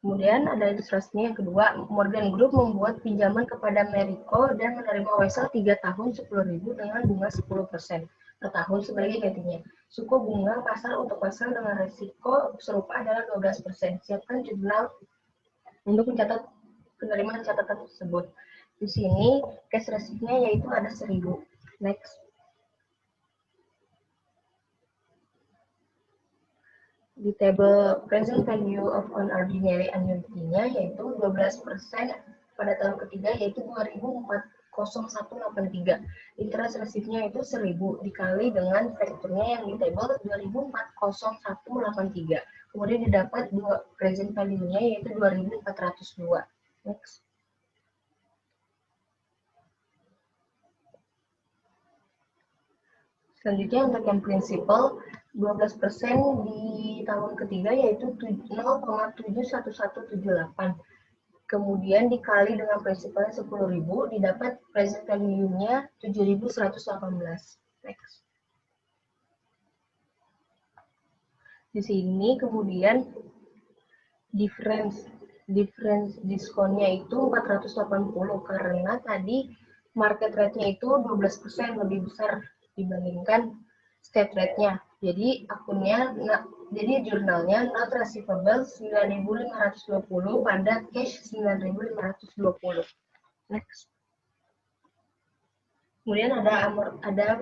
Kemudian ada ilustrasinya yang kedua, Morgan Group membuat pinjaman kepada Merrico dan menerima wesel 3 tahun 10.000 dengan bunga 10% per tahun sebagai gantinya. Suku bunga pasar untuk wesel dengan risiko serupa adalah 12%. Siapkan jurnal untuk mencatat penerimaan catatan tersebut. Di sini cash receipt-nya yaitu ada 1.000. Next. Di tabel present value of unordinary annuity-nya yaitu 12% pada tahun ketiga yaitu 200183. Interest received-nya itu 1000 dikali dengan fakturnya yang di table 2040,183. Kemudian didapat dua present value-nya yaitu 2402. Next. Selanjutnya untuk yang prinsipal 12% di tahun ketiga yaitu 0,71178. Kemudian dikali dengan prinsipalnya 10.000 didapat present value-nya 7.118. Next. Di sini kemudian difference diskonnya itu 480 karena tadi market rate-nya itu 12% lebih besar dibandingkan state rate-nya. Jadi jadi jurnalnya not receivable 9.520 pada cash 9.520. Next. Kemudian ada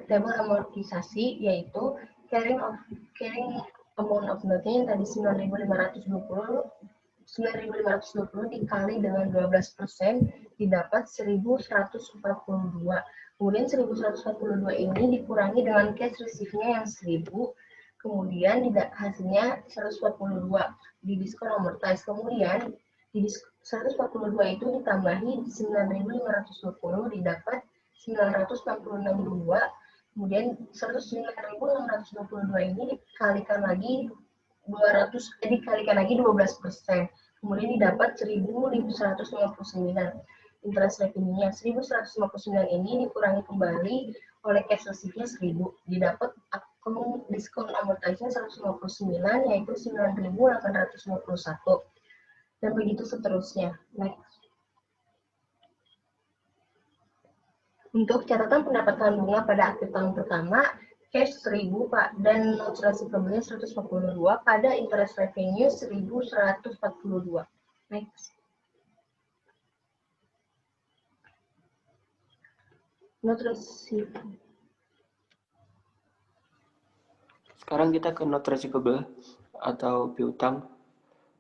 table amortisasi yaitu carrying amount of note-nya yang tadi 9.520 dikali dengan 12% didapat 1.142. Kemudian 1.142 ini dikurangi dengan cash receive-nya yang 1.000. Kemudian hasilnya 142 di diskon amortize. Kemudian di 142 itu ditambahi 9.520 didapat 966.2. Kemudian 109.622 ini dikalikan lagi 12%. Kemudian didapat 1.159. Interest revenue-nya 1.159 ini dikurangi kembali oleh cash receive-nya 1.000. Didapat diskon amortisasi 159 yaitu 9.851. Dan begitu seterusnya. Next. Untuk catatan pendapatan bunga pada akhir tahun pertama, cash 1.000 Pak, dan notes receivable-nya 142 pada interest revenue 1.142. Next. Note receivable. Sekarang kita ke note receivable atau piutang.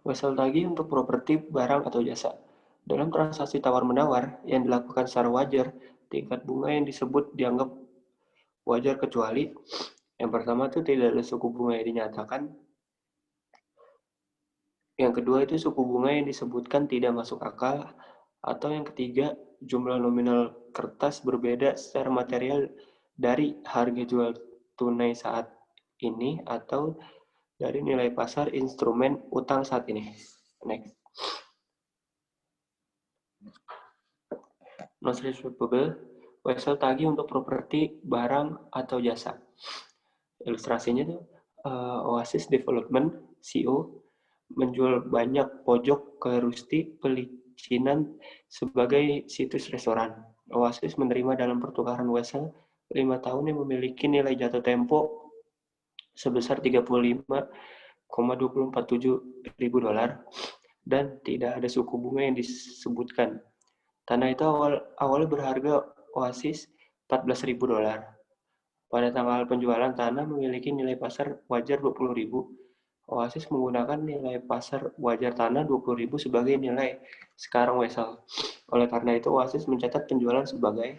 Wesel tagih untuk properti, barang, atau jasa. Dalam transaksi tawar-menawar yang dilakukan secara wajar, tingkat bunga yang disebut dianggap wajar kecuali yang pertama itu tidak ada suku bunga yang dinyatakan. Yang kedua itu suku bunga yang disebutkan tidak masuk akal. Atau yang ketiga, jumlah nominal kertas berbeda secara material dari harga jual tunai saat ini atau dari nilai pasar instrumen utang saat ini. Next. Notes receivable, wesel tagih untuk properti, barang, atau jasa. Ilustrasinya tuh Oasis Development CO menjual banyak pojok ke Rusty Pelicinan sebagai situs restoran. Oasis menerima dalam pertukaran wesel 5 tahun yang memiliki nilai jatuh tempo sebesar 35,247 ribu dolar dan tidak ada suku bunga yang disebutkan. Tanah itu awalnya berharga Oasis 14.000 dolar. Pada tanggal penjualan tanah memiliki nilai pasar wajar 20.000. Oasis menggunakan nilai pasar wajar tanah 20.000 sebagai nilai sekarang wesel. Oleh karena itu Oasis mencatat penjualan sebagai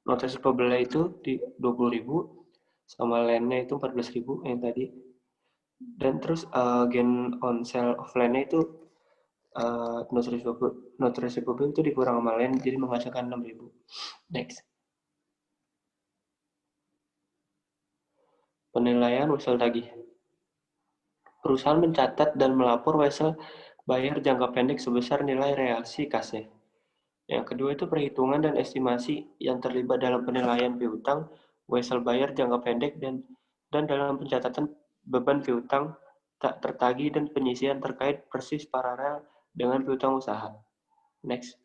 note receivable itu di 20.000 sama land-nya itu 14.000 yang tadi. Dan terus gain on sale of land-nya itu note receivable itu dikurang sama land jadi menghasilkan 6.000. Next. Penilaian wesel tagih. Perusahaan mencatat dan melapor wesel bayar jangka pendek sebesar nilai reaksi kasnya. Yang kedua itu perhitungan dan estimasi yang terlibat dalam penilaian piutang, wesel bayar jangka pendek dan dalam pencatatan beban piutang tak tertagih dan penyisian terkait persis paralel dengan piutang usaha. Next.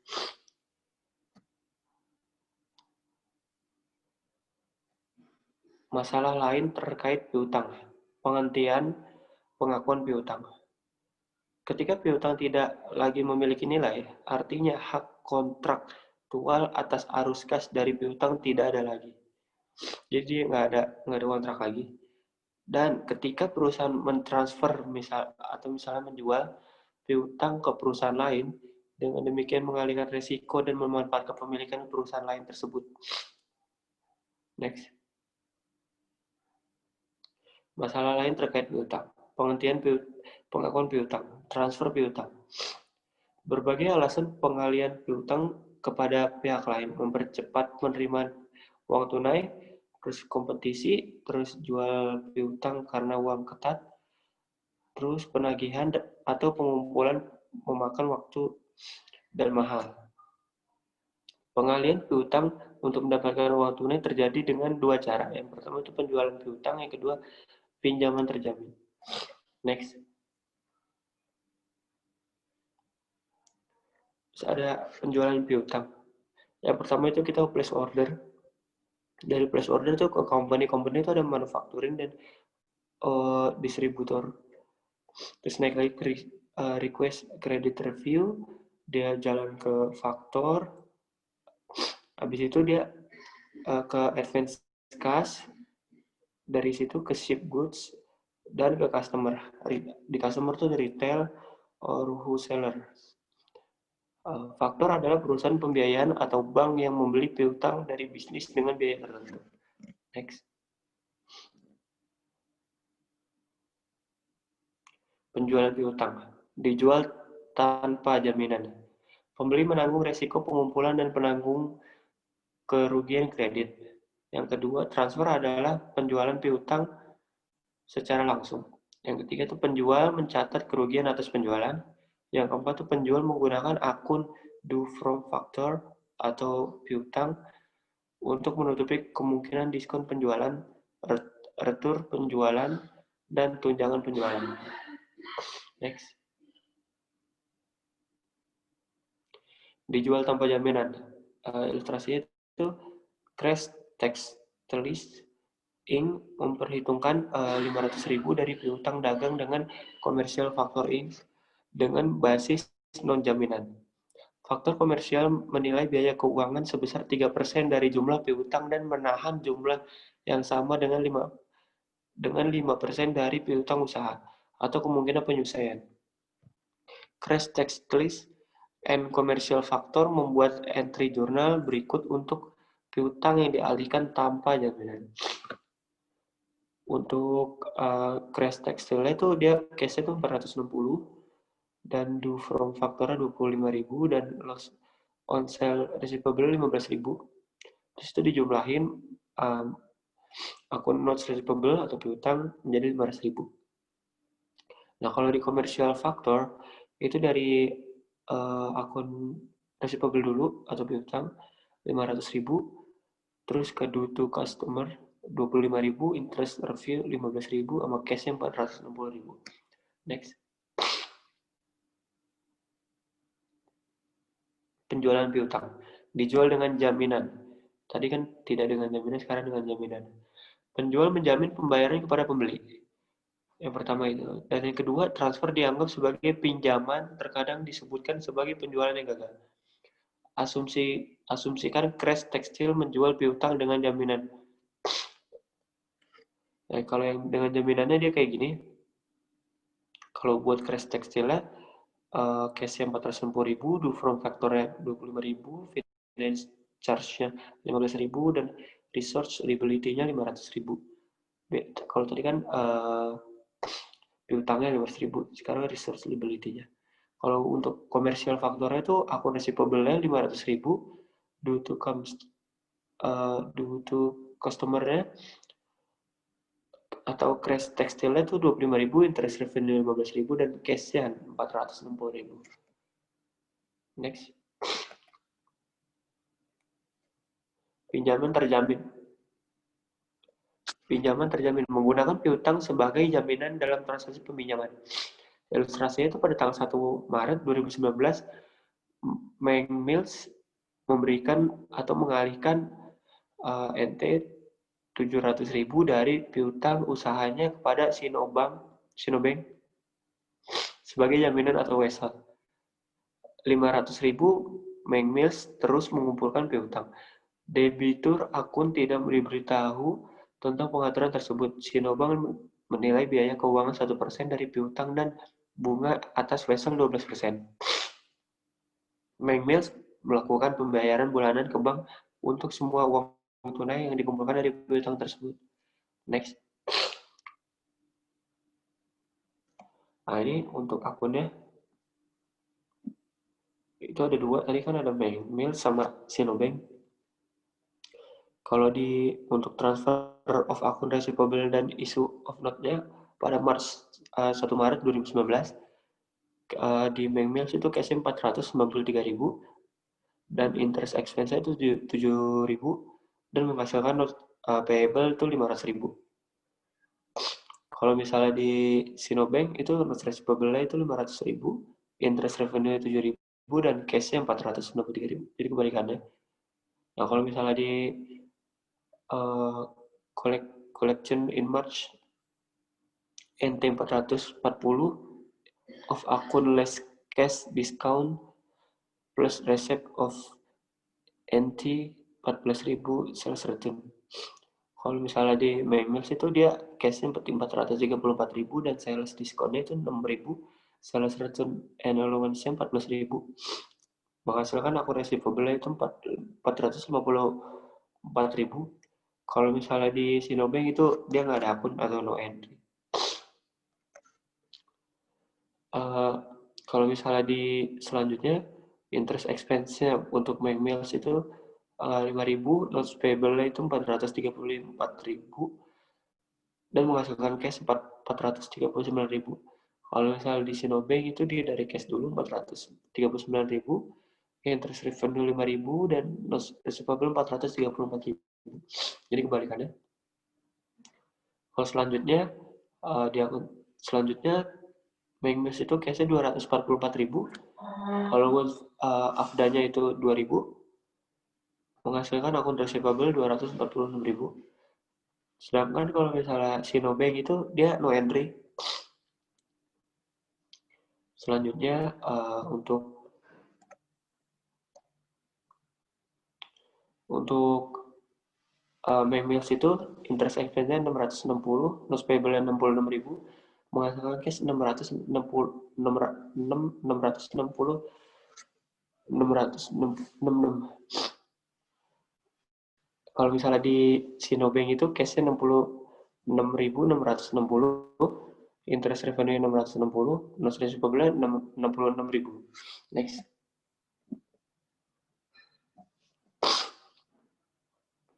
Masalah lain terkait piutang. Penghentian pengakuan piutang. Ketika piutang tidak lagi memiliki nilai, artinya hak kontraktual atas arus kas dari piutang tidak ada lagi. Jadi nggak ada kontrak lagi. Dan ketika perusahaan mentransfer misalnya menjual piutang ke perusahaan lain, Dengan demikian mengalihkan risiko dan memanfaatkan pemilikan perusahaan lain tersebut. Next. Masalah lain terkait piutang. Pengakuan piutang, transfer piutang. Berbagai alasan pengalihan piutang kepada pihak lain, mempercepat penerimaan uang tunai, terus kompetisi, terus jual piutang karena uang ketat, terus penagihan atau pengumpulan memakan waktu dan mahal. Pengalihan piutang untuk mendapatkan uang tunai terjadi dengan dua cara. Yang pertama itu penjualan piutang, yang kedua pinjaman terjamin. Next. Terus ada penjualan piutang. Yang pertama itu kita place order. Dari place order itu ke company itu ada manufacturing dan distributor. Terus naik lagi ke request credit review, dia jalan ke faktor, habis itu dia ke advance cash, dari situ ke ship goods, dan ke customer. Di customer itu retail or wholesaler. Faktor adalah perusahaan pembiayaan atau bank yang membeli piutang dari bisnis dengan biaya tertentu. Next. Penjualan piutang. Dijual tanpa jaminan. Pembeli menanggung resiko pengumpulan dan penanggung kerugian kredit. Yang kedua, transfer adalah penjualan piutang secara langsung. Yang ketiga itu penjual mencatat kerugian atas penjualan. Yang keempat itu penjual menggunakan akun do from factor atau piutang untuk menutupi kemungkinan diskon penjualan, retur penjualan, dan tunjangan penjualan. Next. Dijual tanpa jaminan. Ilustrasinya itu Crash Textiles Inc. memperhitungkan 500.000 dari piutang dagang dengan Commercial Factor Inc. dengan basis non-jaminan. Faktor komersial menilai biaya keuangan sebesar 3% dari jumlah piutang dan menahan jumlah yang sama dengan 5% dari piutang usaha atau kemungkinan penyelesaian. Crash Textiles and Commercial Factor membuat entry jurnal berikut untuk piutang yang dialihkan tanpa jaminan. Untuk Crash Textile itu dia case-nya itu 460 dan do from factor-nya 25.000 dan loss on sale receivable 15.000. Terus itu dijumlahin akun notes receivable atau piutang menjadi 500.000. Nah, kalau di commercial factor itu dari akun receivable dulu atau piutang 500.000, terus ke due to customer 25.000, interest review 15.000, sama cash-nya 460.000. Next. Penjualan piutang. Dijual dengan jaminan. Tadi kan tidak dengan jaminan, sekarang dengan jaminan. Penjual menjamin pembayaran kepada pembeli. Yang pertama itu. Dan yang kedua, transfer dianggap sebagai pinjaman, terkadang disebutkan sebagai penjualan yang gagal. Asumsikan Crash Textile menjual piutang dengan jaminan. Nah, kalau yang dengan jaminannya dia kayak gini. Kalau buat Crash Textile-nya, cash-nya 460.000, do from factor-nya 25.000, finance charge-nya 15.000, dan research liability-nya 500.000. Kalau tadi kan piutangnya 500.000, sekarang research liability-nya. Kalau untuk commercial factor-nya itu akun receivable-nya 500.000, due to customer-nya atau Crash Textile-nya itu 25.000, interest revenue 15.000, dan cash-nya 460.000. Next. Pinjaman terjamin. Pinjaman terjamin menggunakan piutang sebagai jaminan dalam transaksi peminjaman. Ilustrasinya itu pada tanggal 1 Maret 2019, Meng Mills memberikan atau mengalihkan NT 700.000 dari piutang usahanya kepada Sinobank sebagai jaminan atau wesel. 500.000 Meng Mills terus mengumpulkan piutang. Debitur akun tidak diberitahu tentang pengaturan tersebut. Sinobank menilai biaya keuangan 1% dari piutang dan bunga atas wesel 12%. Bank Mills melakukan pembayaran bulanan ke bank untuk semua uang tunai yang dikumpulkan dari piutang tersebut. Next. Nah, ini untuk akunnya itu ada dua, tadi kan ada Bank Mills sama Sinobank. Kalau untuk transfer of akun receivable dan issue of note-nya pada 1 Maret 2019 di Bank Mills itu cashnya 493.000 dan interest expense-nya itu 7.000 dan menghasilkan note payable itu 500.000. Kalau misalnya di Sinobank itu note receivable-nya itu 500.000, interest revenue 7.000 dan cash-nya 493.000. Jadi kebalikannya. Nah, kalau misalnya di collection in March NT 440 of akun less cash discount plus receipt of NT 14.000 sales return. Kalau misalnya di Bank itu dia cashnya 434.000 dan sales discountnya itu 6.000, sales return and allowance-nya 14.000. Menghasilkan akun receivable itu 454.000. Kalau misalnya di Sinobank itu dia nggak ada akun atau no entry. Kalau misalnya di selanjutnya interest expense-nya untuk Bank Mills itu 5.000, notes payable-nya itu 434.000 dan menghasilkan cash 439.000. Kalau misalnya di Sinobank itu dia dari cash dulu 439.000, interest revenue 5.000 dan notes receivable 434.000. Jadi kebalikannya. Kalau selanjutnya di akun selanjutnya Bank Mills itu cashnya 244.000. Kalau AFDA-nya itu 2.000, menghasilkan akun receivable 246.000. Sedangkan kalau misalnya Sinobank itu dia no entry. Selanjutnya untuk Bank Mills itu interest expense-nya 660, notes payable-nya 66.000, menghasilkan cash 666. Kalau misalnya di Sinobank itu cash-nya 66.660, interest revenue 660, notes receivable 66.000. Next.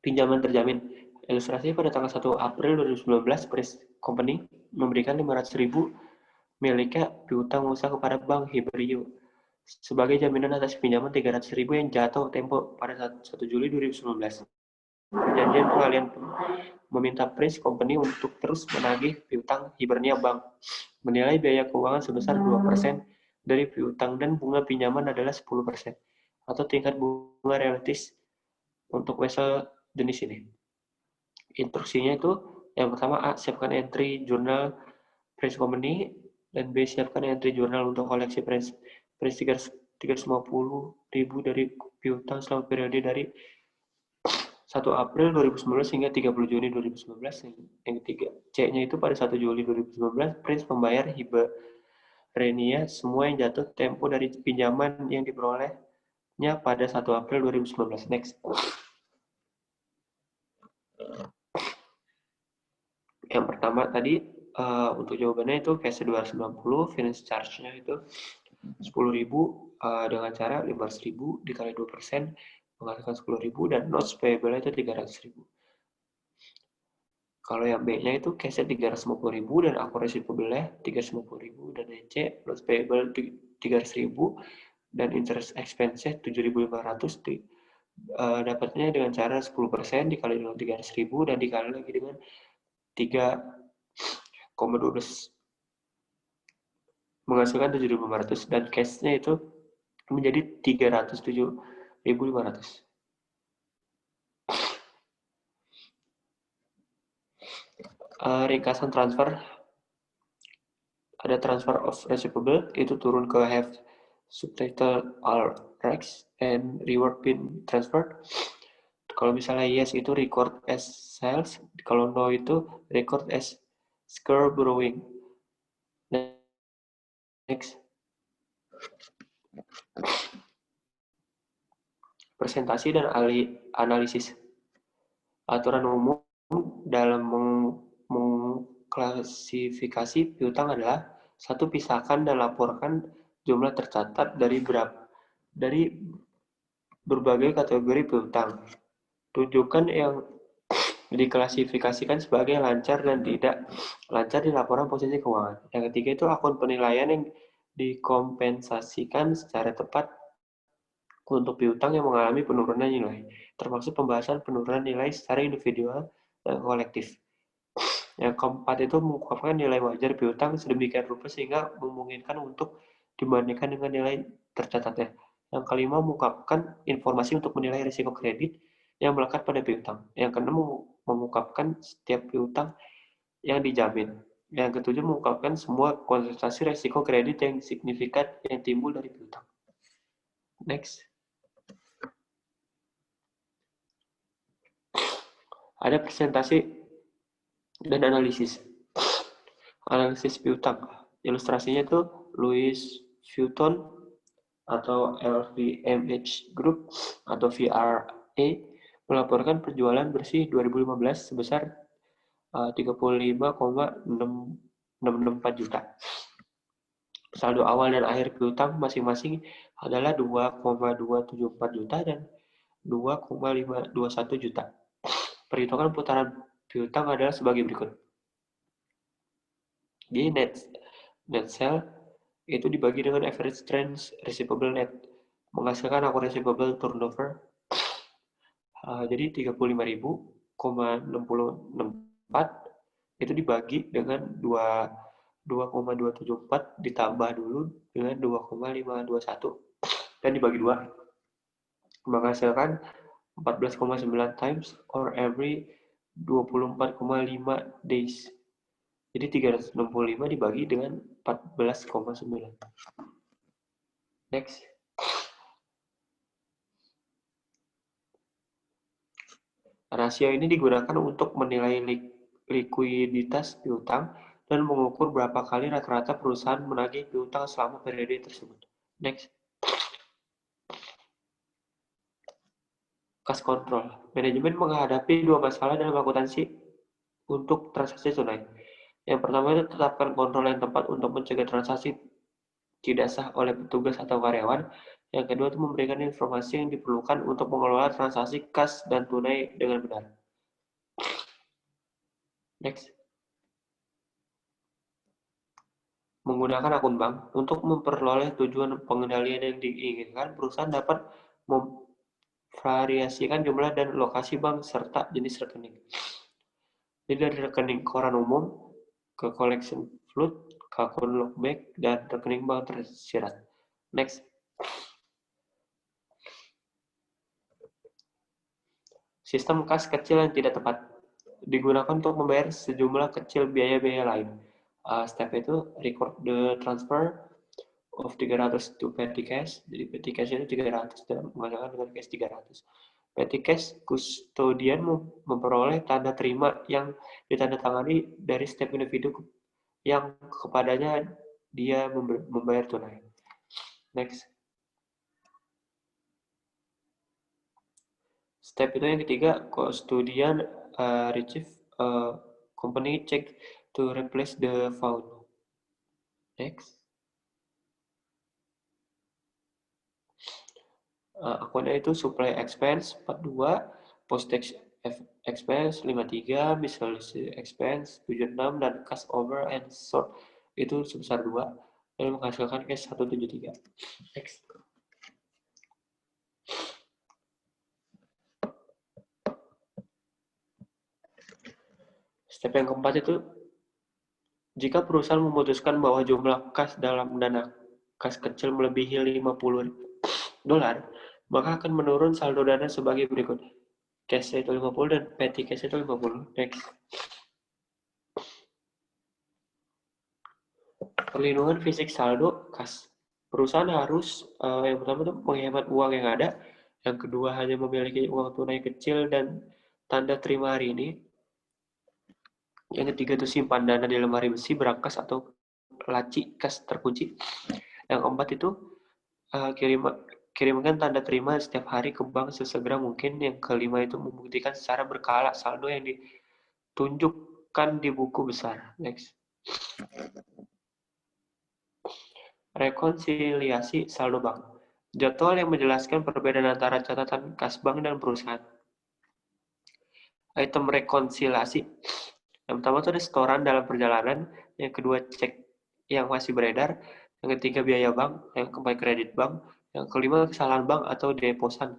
Pinjaman terjamin. Ilustrasi pada tanggal 1 April 2019, Prince Company memberikan 500.000 miliknya piutang usaha kepada Bank Hiberio sebagai jaminan atas pinjaman 300.000 yang jatuh tempo pada 1 Juli 2019. Perjanjian pengalihan meminta Prince Company untuk terus menagih piutang Hibernia Bank, menilai biaya keuangan sebesar 2% dari piutang dan bunga pinjaman adalah 10% atau tingkat bunga realistis untuk vessel jenis ini. Instruksinya itu yang pertama A, siapkan entry jurnal Prince Company, dan B, siapkan entry jurnal untuk koleksi Prince 350.000 dari piutang selama periode dari 1 April 2019 hingga 30 Juni 2019. Yang ketiga, C-nya itu pada 1 Juli 2019, Prince membayar Hibernia semua yang jatuh tempo dari pinjaman yang diperolehnya pada 1 April 2019. Next. Yang pertama tadi untuk jawabannya itu cash 290, finance charge-nya itu 10.000 dengan cara 500.000 dikali 2% menghasilkan 10.000 dan notes payable itu 300.000. Kalau yang B-nya itu cash 350.000 dan akun receivable-nya 350.000 dan yang C notes payable 300.000 dan interest expense-nya 7.500 dapatnya dengan cara 10% dikali dengan 300.000 dan dikali lagi dengan 3,12 menghasilkan 7.500 dan cash-nya itu menjadi 307.500. Ringkasan transfer, ada transfer of receivable itu turun ke have subtitle all recs and reward pin transfer. Kalau misalnya yes itu record as sales, kalau no itu record as scale borrowing. Next. presentasi dan analisis. Aturan umum dalam mengklasifikasi piutang adalah: 1. Pisahkan dan laporkan jumlah tercatat dari berbagai kategori piutang. Tunjukkan yang diklasifikasikan sebagai lancar dan tidak lancar di laporan posisi keuangan. Yang ketiga itu akun penilaian yang dikompensasikan secara tepat untuk piutang yang mengalami penurunan nilai, termasuk pembahasan penurunan nilai secara individual dan kolektif. Yang keempat itu mengungkapkan nilai wajar piutang sedemikian rupa sehingga memungkinkan untuk dibandingkan dengan nilai tercatatnya. Yang kelima, mengungkapkan informasi untuk menilai risiko kredit yang melekat pada piutang. Yang keenam, mengungkapkan setiap piutang yang dijamin. Yang ketujuh, mengungkapkan semua konsentrasi risiko kredit yang signifikan yang timbul dari piutang. Next. Ada presentasi dan analisis. Analisis piutang. Ilustrasinya itu Louis Vuitton atau LVMH Group atau VRA melaporkan penjualan bersih 2015 sebesar 35,664 juta. Saldo awal dan akhir piutang masing-masing adalah 2,274 juta dan 2,521 juta. Perhitungan putaran piutang adalah sebagai berikut. Jadi net sale itu dibagi dengan average trend receivable net, menghasilkan akun receivable turnover. Jadi 35.000,664 itu dibagi dengan 2,274 ditambah dulu dengan 2,521 dan dibagi 2, menghasilkan 14,9 times or every 24,5 days. Jadi 365 dibagi dengan 14,9. Next. Rasio ini digunakan untuk menilai likuiditas piutang dan mengukur berapa kali rata-rata perusahaan menagih piutang selama periode tersebut. Next. Cash control. Manajemen menghadapi dua masalah dalam akuntansi untuk transaksi tunai. Yang pertama itu tetapkan kontrol yang tepat untuk mencegah transaksi tidak sah oleh petugas atau karyawan. Yang kedua itu memberikan informasi yang diperlukan untuk mengelola transaksi kas dan tunai dengan benar. Next. Menggunakan akun bank untuk memperoleh tujuan pengendalian yang diinginkan, perusahaan dapat memvariasikan jumlah dan lokasi bank serta jenis rekening. Jadi dari rekening koran umum ke collection float, ke akun lockback, dan rekening bank tersirat. Next. Sistem kas kecil yang tidak tepat digunakan untuk membayar sejumlah kecil biaya-biaya lain. Step itu record the transfer of 300 to petty cash. Jadi petty cash itu 300 dan menggunakan dengan cash 300. Petty cash custodian memperoleh tanda terima yang ditandatangani dari setiap individu yang kepadanya dia membayar tunai. Next. Step itu yang ketiga, custodian retrieve company check to replace the fund. Next. Akunnya itu supply expense 42, postage expense 53, miscellaneous expense 76, dan cash over and short itu sebesar 2 dan menghasilkan cash 173. Next. Step yang keempat itu, jika perusahaan memutuskan bahwa jumlah kas dalam dana kas kecil melebihi $50, maka akan menurun saldo dana sebagai berikut. Cash itu 50 dan petty cash itu 50. Next. Perlindungan fisik saldo kas. Perusahaan harus yang pertama itu menghemat uang yang ada, yang kedua hanya memiliki uang tunai kecil dan tanda terima hari ini, yang ketiga itu simpan dana di lemari besi, berangkas atau laci kas terkunci, yang keempat itu kirimkan tanda terima setiap hari ke bank sesegera mungkin. Yang kelima itu membuktikan secara berkala saldo yang ditunjukkan di buku besar. Next. Rekonsiliasi saldo bank. Jadwal yang menjelaskan perbedaan antara catatan kas bank dan perusahaan. Item rekonsiliasi. Yang pertama itu ada setoran dalam perjalanan, yang kedua cek yang masih beredar, yang ketiga biaya bank, yang keempat kredit bank, yang kelima kesalahan bank atau deposan.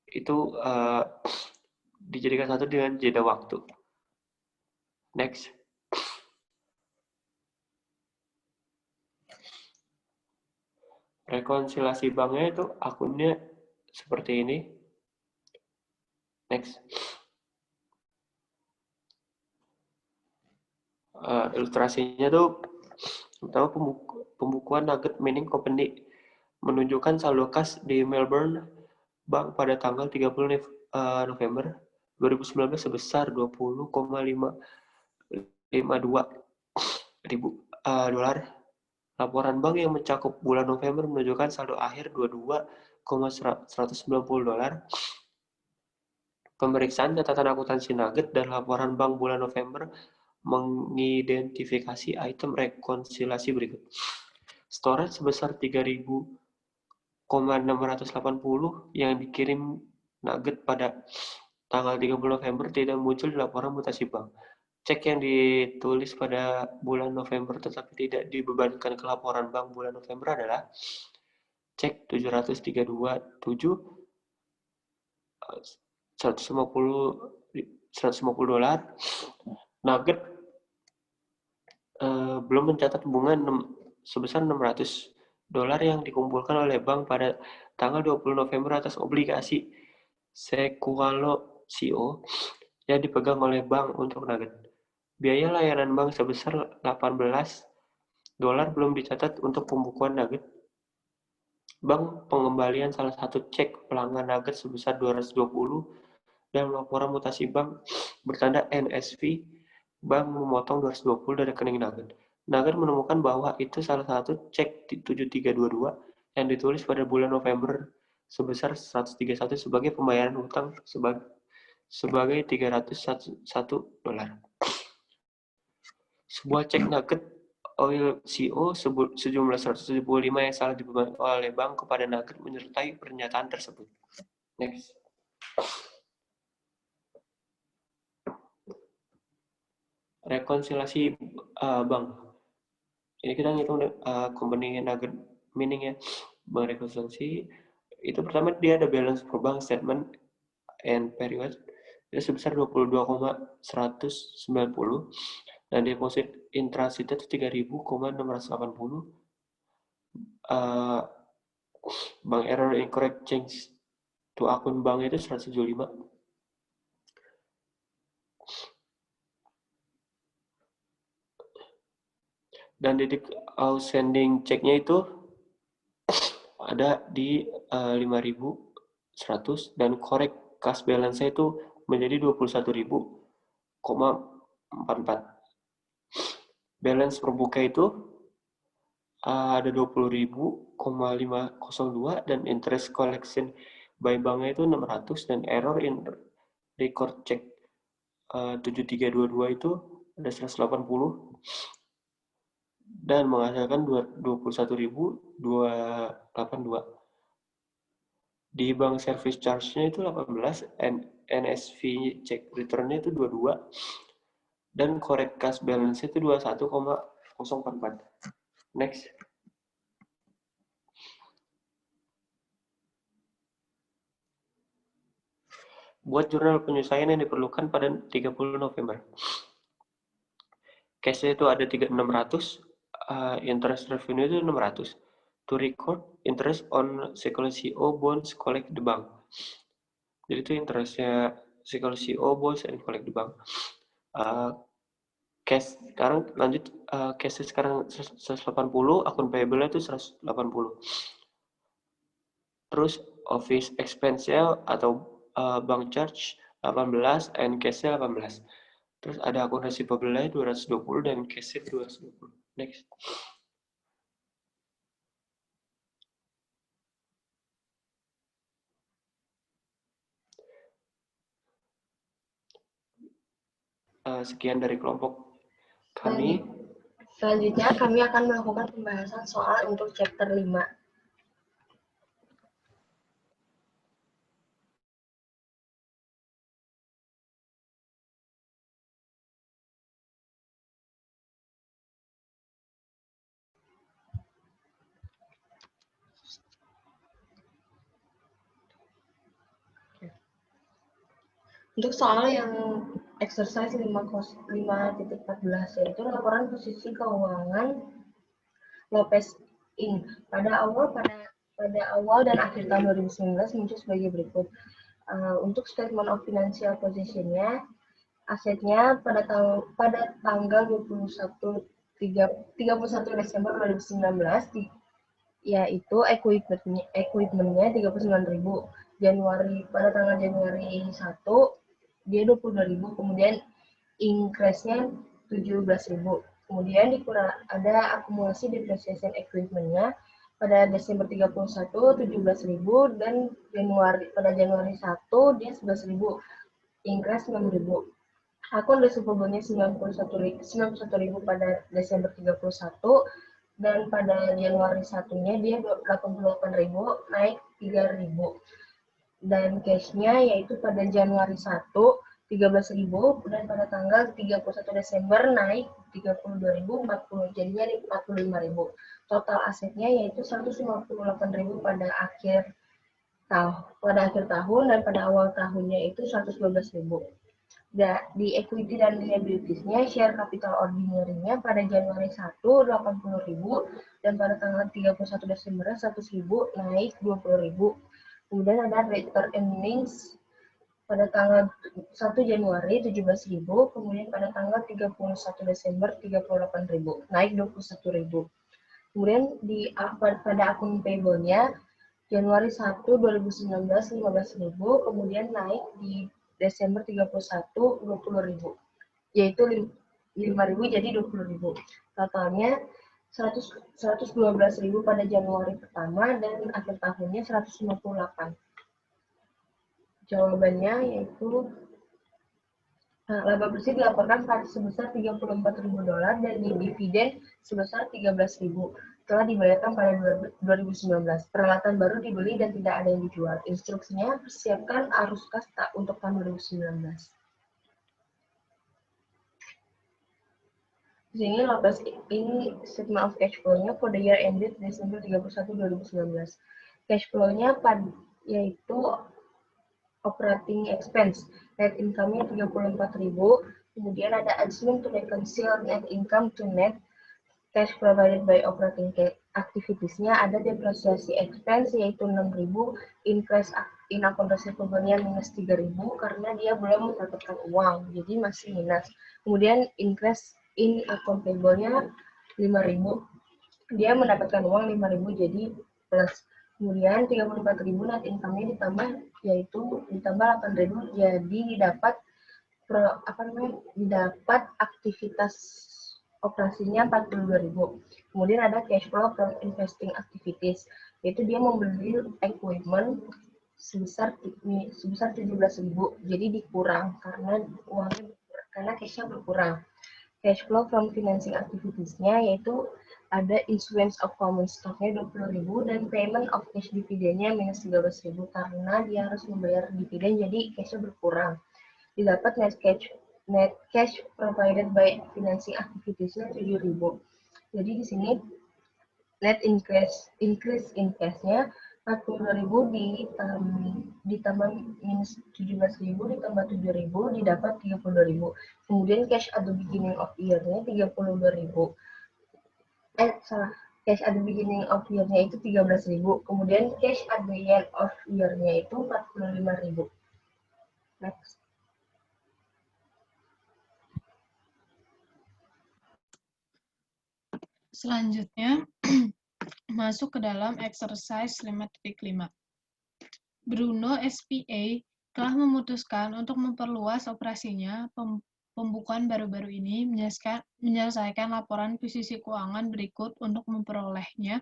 Itu dijadikan satu dengan jeda waktu. Next. Rekonsiliasi banknya itu akunnya seperti ini. Next. Ilustrasinya tuh pertama pembukuan Nugget Mining Company menunjukkan saldo kas di Melbourne Bank pada tanggal 30 November 2019 sebesar 20,552 ribu dolar. Laporan bank yang mencakup bulan November menunjukkan saldo akhir 22,190 dolar. Pemeriksaan catatan akuntansi Nugget dan laporan bank bulan November mengidentifikasi item rekonsiliasi berikut. Setoran sebesar 3.680 yang dikirim Nugget pada tanggal 30 November tidak muncul di laporan mutasi bank. Cek yang ditulis pada bulan November tetapi tidak dibebankan ke laporan bank bulan November adalah cek 732.7 150 dolar. Nugget belum mencatat bunga sebesar 600 dolar yang dikumpulkan oleh bank pada tanggal 20 November atas obligasi Sequalo-CO yang dipegang oleh bank untuk Nugget. Biaya layanan bank sebesar 18 dolar belum dicatat untuk pembukuan Nugget. Bank pengembalian salah satu cek pelanggan Nugget sebesar 220 dan laporan mutasi bank bertanda NSV. Bank memotong 220 dari rekening Nugget. Nugget menemukan bahwa itu salah satu cek 7322 yang ditulis pada bulan November sebesar 131 sebagai pembayaran utang sebagai 301 dolar. Sebuah cek Nugget Oil CO sejumlah 175 yang salah dibebankan oleh bank kepada Nugget menyertai pernyataan tersebut. Next. Rekonsiliasi bank. Ini kita ngitung company Nugget Mining ya. Bank rekonsiliasi itu pertama dia ada balance per bank statement and period itu sebesar 22,190 dan deposit in transit itu 3.680. Bank error incorrect change to akun bank itu 175. Dan titik outstanding checknya itu ada di 5.100 dan correct cash balance itu menjadi 21.044. Balance perbuka itu ada 20.502 dan interest collection by banknya itu 600 dan error in record check 7322 itu ada 180 dan menghasilkan 21.282. Di bank service charge-nya itu 18, NSV check return-nya itu 22 dan correct cash balance itu 21,044. Next. Buat jurnal penyesuaian yang diperlukan pada 30 November. Cash itu ada 600, interest revenue itu 600. To record interest on Sequalo-CO bonds collect the bank. Jadi itu interestnya Sequalo-CO bonds and collect the bank. Cash sekarang lanjut, cash sekarang 180, akun payable itu 180. Terus office expense-nya atau bank charge 18 and cash-nya 18. Terus ada akun receivable-nya 220 dan cash-nya 220. Next. Sekian dari kelompok kami. Selanjutnya kami akan melakukan pembahasan soal untuk chapter 5. Untuk soal yang exercise 5.14 yaitu laporan posisi keuangan Lopez Inc. Pada awal dan akhir tahun 2019 muncul sebagai berikut. Untuk statement of financial position-nya, asetnya pada tanggal 31 Desember 2019 yaitu equipment-nya 39.000. Pada tanggal Januari 1 dia 22.000, kemudian increase-nya 17.000. Kemudian ada akumulasi depreciation equipment-nya pada Desember 31 17.000 dan pada Januari 1 dia 11.000, increase 6.000. Akun receivable-nya 91.000 pada Desember 31 dan pada Januari 1-nya dia 88.000, naik 3.000. Dan cash-nya yaitu pada Januari 1 13.000 dan pada tanggal 31 Desember naik 32.040, jadinya 45.000. Total asetnya yaitu 158.000 pada akhir tahun dan pada awal tahunnya itu 112.000. Di equity dan liabilities-nya, share capital ordinary-nya pada Januari 1 80.000 dan pada tanggal 31 Desember 100.000, naik 20.000. Kemudian ada retained earnings pada tanggal 1 Januari 17.000, kemudian pada tanggal 31 Desember 38.000, naik 21.000. Kemudian pada akun payable-nya Januari 1 2019 15.000, kemudian naik di Desember 31 20.000, yaitu 5.000 jadi 20.000. Totalnya 112.000 pada Januari pertama dan akhir tahunnya 158. Jawabannya yaitu laba bersih dilaporkan sebesar $34.000 dan dividen sebesar 13.000 telah dibayarkan pada 2019. Peralatan baru dibeli dan tidak ada yang dijual. Instruksinya persiapkan arus kas untuk tahun 2019. Di sini Lopez ini statement of cash flow-nya for the year ended Desember 31 2019. Cash flow-nya yaitu operating expense, net income-nya 34.000, kemudian ada adjustment to reconcile net income to net cash provided by operating activities-nya, ada depreciasi expense yaitu 6.000, increase in account receivable-nya minus 3.000 karena dia belum mendapatkan uang, jadi masih minus. Kemudian increase in account payable-nya 5.000, dia mendapatkan uang 5.000 jadi plus. Kemudian 34.000 net income-nya ditambah 8.000 jadi didapat aktivitas operasinya 42.000. Kemudian ada cash flow from investing activities, yaitu dia membeli equipment sebesar 17.000 jadi dikurang karena cash-nya berkurang. Cash flow from financing activities-nya yaitu ada issuance of common stock-nya 20.000 dan payment of cash dividend-nya minus 13.000 karena dia harus membayar dividen jadi cash-nya berkurang. Didapat net cash provided by financing activities-nya 7.000. Jadi di sini net increase in cash-nya 42.000 ditambah minus 17.000 ditambah 7.000 didapat 32.000. Kemudian cash at the beginning of year-nya 32.000. Cash at the beginning of year-nya itu 13.000. Kemudian cash at the end of year-nya itu 45.000. Next. Selanjutnya, masuk ke dalam exercise 5.5. Bruno SPA telah memutuskan untuk memperluas operasinya. Pembukuan baru-baru ini menyelesaikan laporan posisi keuangan berikut untuk memperolehnya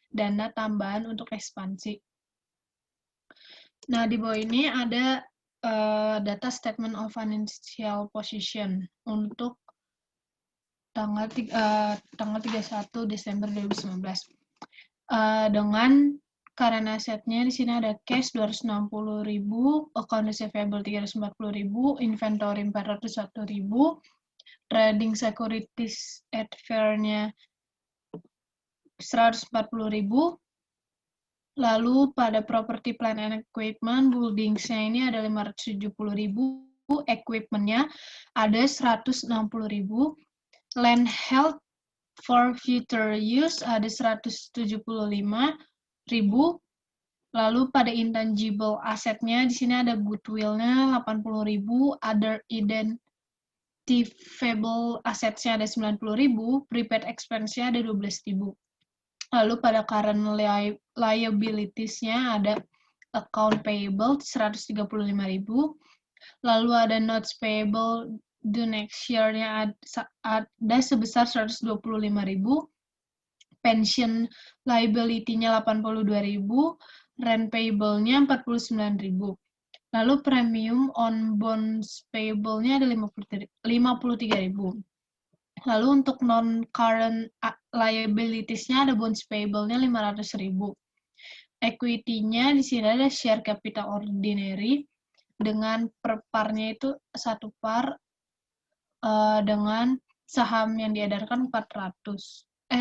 dana tambahan untuk ekspansi. Nah, di bawah ini ada data statement of financial position untuk tanggal 31 Desember 2019. Dengan current asset-nya di sini ada cash 260.000, account receivable 340.000, inventory 401.000, trading securities at fair-nya 140.000. Lalu pada property plant and equipment, buildings-nya ini ada 570.000, equipment-nya ada 160.000, land held for future use ada 175.000. Lalu pada intangible asset-nya di sini ada goodwill-nya 80.000, other identifiable assets-nya ada 90.000, prepaid expense-nya ada 12.000. Lalu pada current liabilities-nya ada account payable 135.000. Lalu ada notes payable due next year-nya ada sebesar 125.000. Pension liability-nya 82.000. Rent payable-nya 49.000. Lalu premium on bonds payable-nya ada 53.000. Lalu untuk non-current liabilities-nya ada bonds payable-nya 500.000. Equity-nya di sini ada share capital ordinary dengan per par-nya itu 1 par dengan saham yang diedarkan 290.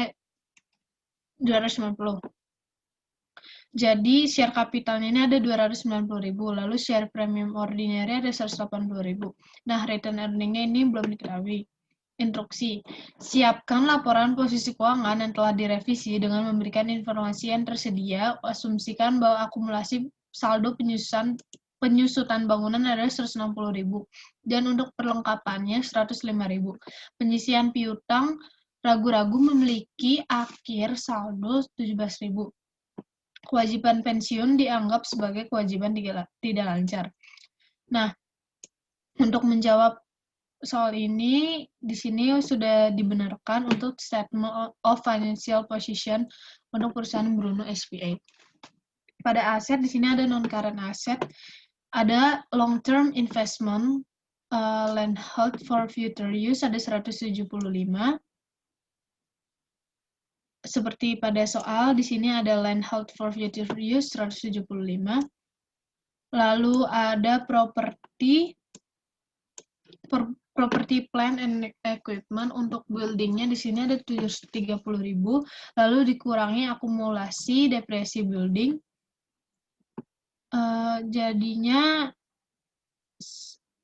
Jadi share kapitalnya ini ada 290.000, lalu share premium ordinary ada 180.000. Nah, return earning-nya ini belum diketahui. Instruksi. Siapkan laporan posisi keuangan yang telah direvisi dengan memberikan informasi yang tersedia. Asumsikan bahwa akumulasi saldo penyusutan bangunan adalah 160.000 dan untuk perlengkapannya 105.000. Penyisian piutang ragu-ragu memiliki akhir saldo 17.000. Kewajiban pensiun dianggap sebagai kewajiban tidak lancar. Nah, untuk menjawab soal ini, di sini sudah dibenarkan untuk statement of financial position untuk perusahaan Bruno S.p.A. Pada aset, di sini ada non-current asset, ada long-term investment, land held for future use, ada 175. Seperti pada soal, di sini ada land held for future use 175. Lalu ada property plant and equipment untuk buildingnya di sini ada 730.000. Lalu dikurangi akumulasi depresi building. Jadinya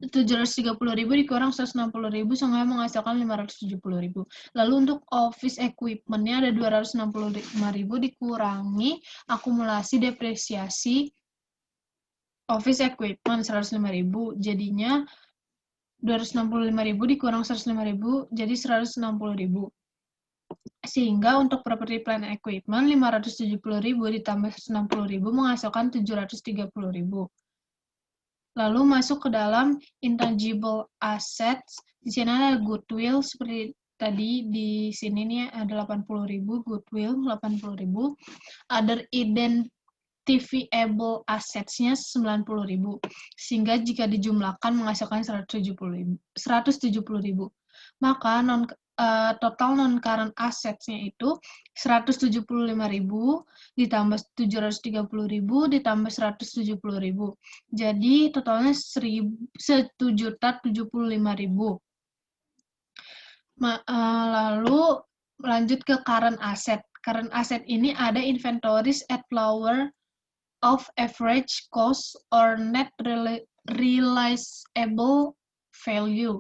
730.000 dikurang 160.000 sehingga menghasilkan 570.000. Lalu untuk office equipment-nya ada 265.000 dikurangi akumulasi depresiasi office equipment 105.000. Jadinya 265.000 dikurang 105.000 jadi 160.000. Sehingga untuk property plant and equipment 570.000 ditambah 160.000 menghasilkan 730.000. Lalu masuk ke dalam intangible assets. Di sini ada goodwill seperti tadi di sini nih ada 80.000 goodwill 80.000. Other identifiable assets-nya 90.000. Sehingga jika dijumlahkan menghasilkan 170.000. Maka total non-current assets-nya itu 175.000 ditambah 730.000 ditambah 170.000. Jadi totalnya 1.075.000. Lalu lanjut ke current asset. Current asset ini ada inventories at lower of average cost or net realizable value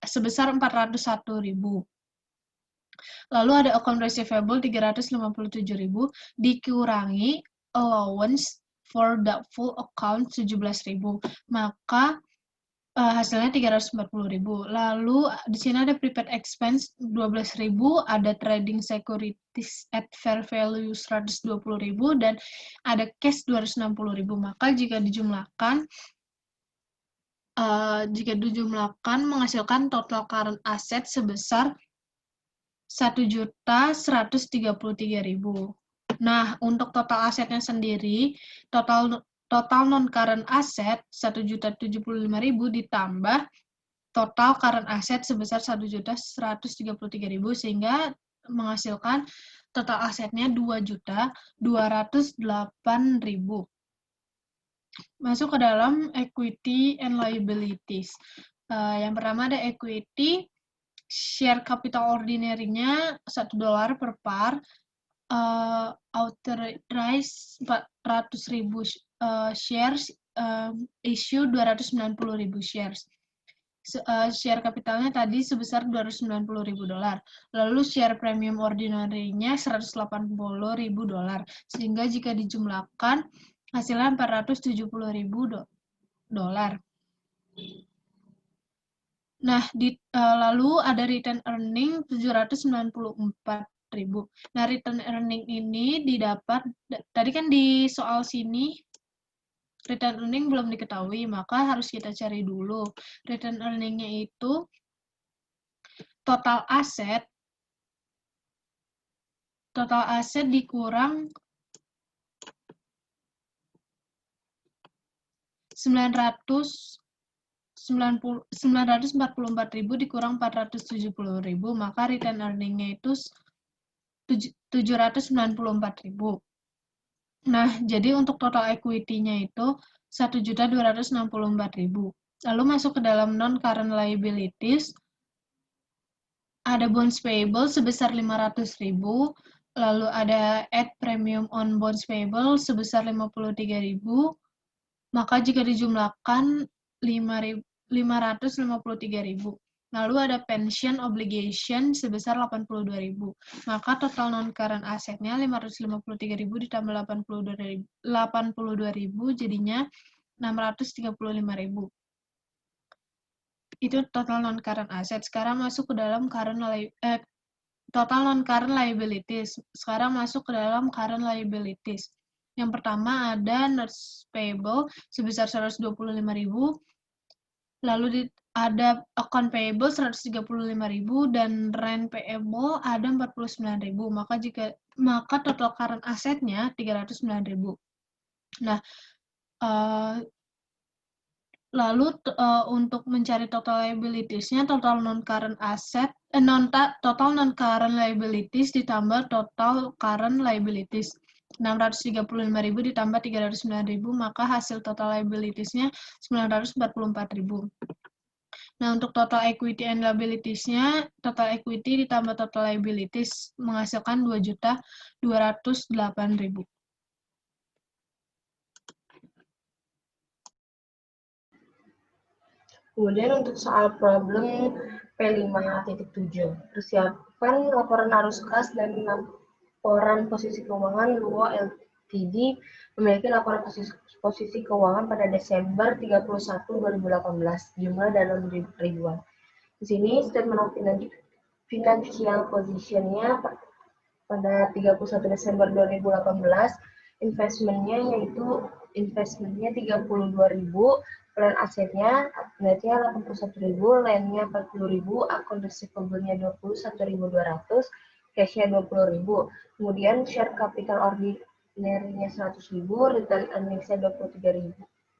sebesar 401.000. Lalu ada account receivable 357.000 dikurangi allowance for doubtful account 17.000. Maka hasilnya 340.000. Lalu di sini ada prepaid expense 12.000, ada trading securities at fair value 120.000 dan ada cash 260.000. Maka jika dijumlahkan menghasilkan total current asset sebesar 1.133.000. Nah, untuk total asetnya sendiri, total total non-current asset 1.075.000 ditambah total current asset sebesar 1.133.000 sehingga menghasilkan total asetnya 2.208.000. Masuk ke dalam equity and liabilities. Yang pertama ada equity, share capital ordinary-nya $1 per par, authorize 400.000 shares, issue 290.000 shares. Share kapitalnya tadi sebesar $290.000. Lalu share premium ordinary-nya $180.000. Sehingga jika dijumlahkan hasilnya $470.000. Nah, lalu ada return earning 794.000. Nah, return earning ini didapat, tadi kan di soal sini, return earning belum diketahui, maka harus kita cari dulu. Return earning-nya itu total aset dikurang 944.000 dikurang 470.000, maka return earning-nya itu 794.000. Nah, jadi untuk total equity-nya itu 1.264.000. Lalu masuk ke dalam non-current liabilities, ada bonds payable sebesar 500.000, lalu ada add premium on bonds payable sebesar 53.000, maka jika dijumlahkan 553.000. Lalu ada pension obligation sebesar 82.000. Maka total non-current asetnya 553.000 ditambah 82.000 jadinya 635.000. Itu total non-current asset. Sekarang masuk ke dalam total non-current liabilities. Sekarang masuk ke dalam current liabilities. Yang pertama ada notes payable sebesar 125.000. Lalu ada account payable 135.000 dan rent payable ada 49.000. Maka total current assetnya 309.000. Nah, lalu untuk mencari total liabilities-nya, total non-current liabilities ditambah total current liabilities. 635.000 ditambah 309.000, maka hasil total liabilities-nya 944.000. Nah, untuk total equity and liabilities-nya, total equity ditambah total liabilities menghasilkan 2.208.000. Kemudian untuk soal problem P5.7, persiapan laporan arus kas dan laporan posisi keuangan Luo Ltd memiliki laporan posisi keuangan pada Desember 31, 2018, jumlah dana ribuan. Di sini statement of financial position-nya pada 31 Desember 2018, investmentnya 32.000, plan asetnya netnya 81.000, lainnya 40.000, akun receivable-nya 21.200, cash-nya 20.000. Kemudian share capital ordinary-nya 100.000, return earnings-nya 23.200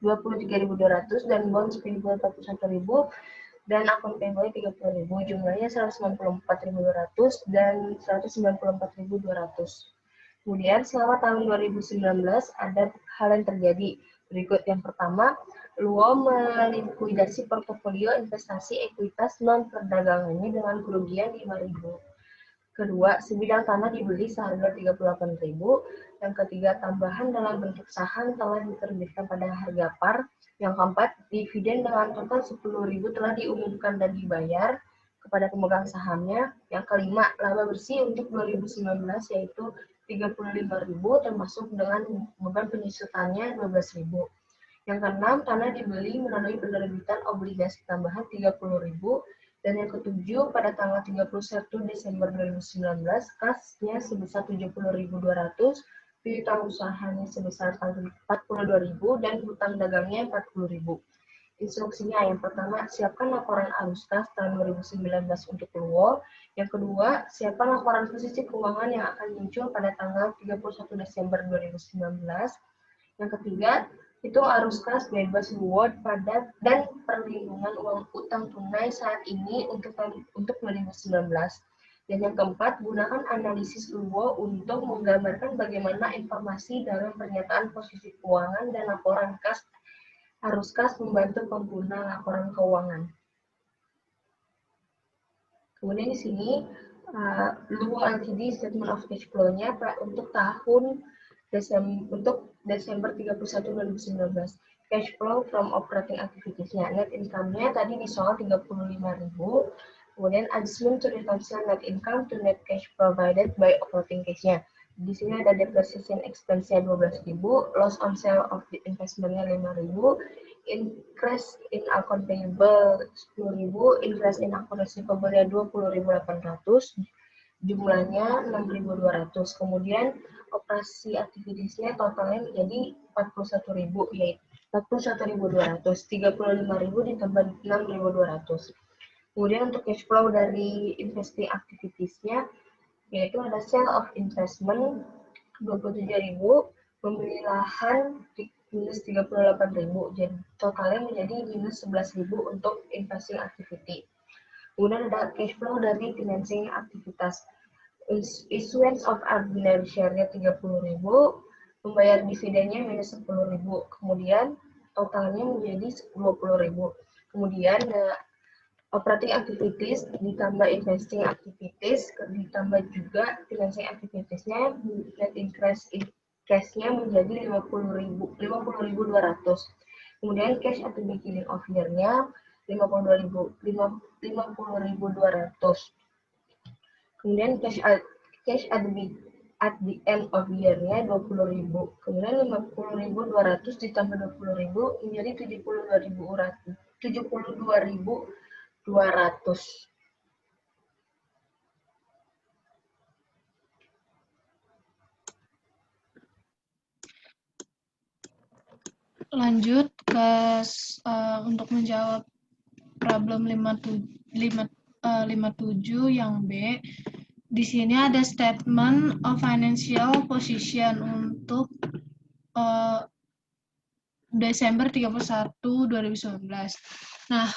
dan bonds payable 41.000 dan akun payable 30.000. Jumlahnya 194.200 dan 194.200. Kemudian selama tahun 2019 ada hal yang terjadi. Berikut yang pertama, Luo melikuidasi portofolio investasi ekuitas non-perdagangannya dengan kerugian 5.000. Kedua, sebidang tanah dibeli seharga 38.000. Yang ketiga, tambahan dalam bentuk saham telah diterbitkan pada harga par. Yang keempat, dividen dengan total 10.000 telah diumumkan dan dibayar kepada pemegang sahamnya. Yang kelima, laba bersih untuk 2019 yaitu 35.000 termasuk dengan beban penyusutannya 12.000. Yang keenam, tanah dibeli melalui penerbitan obligasi tambahan 30.000. Dan yang ketujuh, pada tanggal 31 Desember 2019, kasnya sebesar 70.200, piutang usahanya sebesar 42.000, dan hutang dagangnya 40.000. Instruksinya yang pertama, siapkan laporan arus kas tahun 2019 untuk Luo. Yang kedua, siapkan laporan posisi keuangan yang akan muncul pada tanggal 31 Desember 2019. Yang ketiga, Hitung arus kas bebas reward padat dan perlindungan uang utang tunai saat ini untuk 2019. Dan yang keempat, gunakan analisis LUWO untuk menggambarkan bagaimana informasi dalam pernyataan posisi keuangan dan laporan kas arus kas membantu pengguna laporan keuangan. Kemudian di sini LUWO Ltd Statement of Cash Flow-nya untuk Desember 31 2019. Cash flow from operating activities-nya. Net income-nya tadi di soal 35.000. Kemudian adjustment to reconcile net income to net cash provided by operating cash-nya. Di sini ada depreciation expense-nya 12.000, loss on sale of the investment-nya 5.000, increase in account payable 10.000, increase in account receivable-nya 20.800, jumlahnya 6.200. Kemudian operasi aktivitasnya totalnya menjadi 41.000, yaitu 41.200, 35.000 ditambah 6.200. Kemudian untuk cash flow dari investing activities-nya yaitu ada sale of investment 27.000, membeli lahan minus 38.000, jadi totalnya menjadi minus 11.000 untuk investing activity. Kemudian ada cash flow dari financing aktivitas. Issuance of ordinary share-nya 30.000, membayar dividennya minus 10.000, kemudian totalnya menjadi 20.000. Kemudian operating activities ditambah investing activities, ditambah juga financing activities-nya, net interest cash-nya menjadi 50.200. Kemudian cash at the beginning of year-nya 50.200. Kemudian cash at the end of year-nya 20.000. Kemudian 50.200 ditambah 20.000 menjadi 72.200. Lanjut ke untuk menjawab problem 57 yang B. Di sini ada statement of financial position untuk Desember 31 2019. Nah,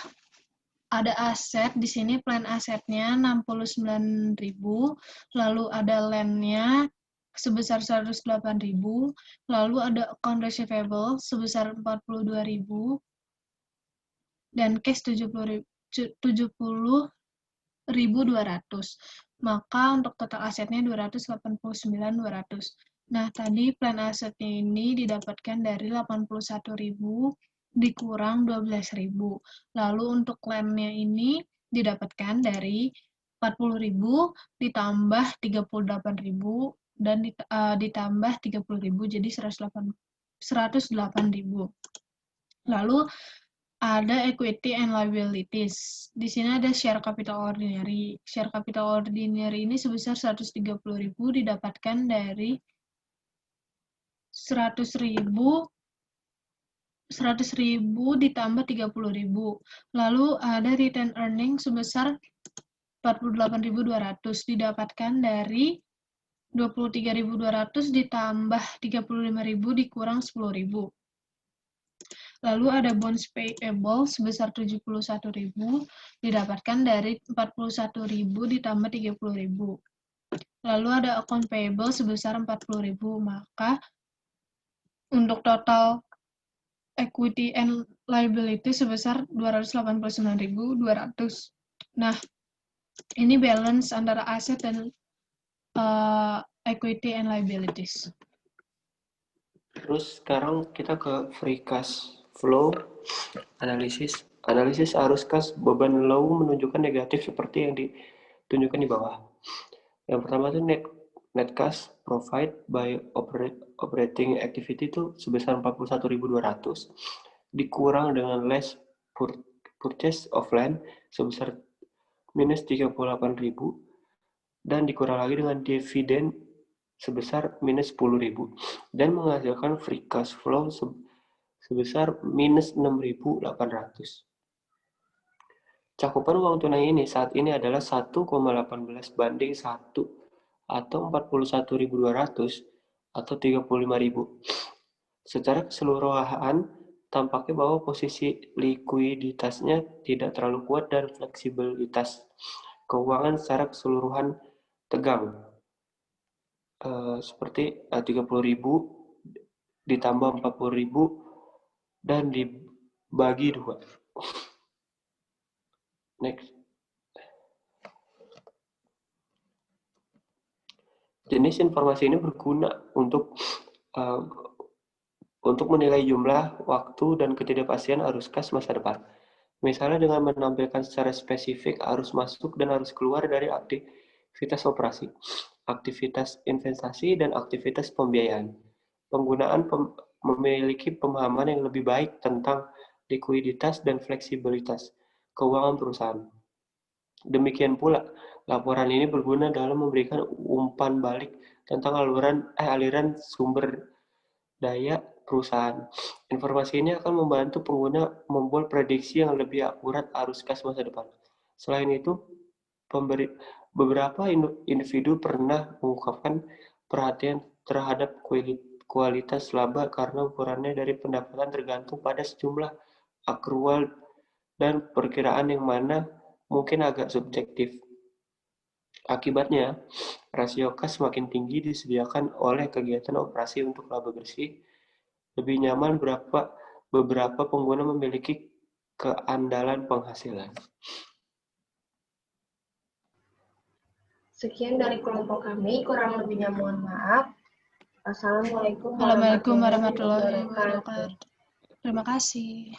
ada aset di sini, plan asetnya 69.000, lalu ada land-nya sebesar 108.000, lalu ada account receivable sebesar 42.000 dan cash 70.200. Maka untuk total asetnya 289.200. Nah, tadi plan asetnya ini didapatkan dari 81.000 dikurang 12.000. Lalu untuk land-nya ini didapatkan dari 40.000 ditambah 38.000 dan ditambah 30.000 jadi 108.000. Lalu ada equity and liabilities. Di sini ada share capital ordinary. Share capital ordinary ini sebesar 130.000 didapatkan dari 100.000 ditambah 30.000. Lalu ada return earning sebesar 48.200 didapatkan dari 23.200 ditambah 35.000 dikurang 10.000. Lalu ada bonds payable sebesar 71.000 didapatkan dari 41.000 ditambah 30.000. Lalu ada account payable sebesar 40.000, maka untuk total equity and liability sebesar 289.200. Nah, ini balance antara aset dan equity and liabilities. Terus sekarang kita ke free cash flow analisis. Analisis arus kas beban low menunjukkan negatif seperti yang ditunjukkan di bawah. Yang pertama itu net cash provide by operating activity itu sebesar 41.200 dikurang dengan less purchase of land sebesar minus 38.000 dan dikurang lagi dengan dividen sebesar minus 10.000 dan menghasilkan free cash flow sebesar minus 6.800. Cakupan uang tunai ini saat ini adalah 1,18 banding 1 atau 41.200 atau 35.000. Secara keseluruhan, tampaknya bahwa posisi likuiditasnya tidak terlalu kuat dan fleksibilitas keuangan secara keseluruhan tegang. Seperti 30.000 ditambah 40.000 dan dibagi 2. Next. Jenis informasi ini berguna untuk menilai jumlah, waktu, dan ketidakpastian arus kas masa depan. Misalnya dengan menampilkan secara spesifik arus masuk dan arus keluar dari aktivitas operasi, aktivitas investasi, dan aktivitas pembiayaan. Penggunaan memiliki pemahaman yang lebih baik tentang likuiditas dan fleksibilitas keuangan perusahaan. Demikian pula, laporan ini berguna dalam memberikan umpan balik tentang aliran sumber daya perusahaan. Informasi ini akan membantu pengguna membuat prediksi yang lebih akurat arus kas masa depan. Selain itu, beberapa individu pernah mengungkapkan perhatian terhadap kualitas laba karena ukurannya dari pendapatan tergantung pada sejumlah akrual dan perkiraan yang mana mungkin agak subjektif. Akibatnya, rasio kas semakin tinggi disediakan oleh kegiatan operasi untuk laba bersih. Lebih nyaman beberapa pengguna memiliki keandalan penghasilan. Sekian dari kelompok kami, kurang lebihnya mohon maaf. Assalamualaikum Assalamualaikum warahmatullahi wabarakatuh. wabarakatuh. Terima kasih.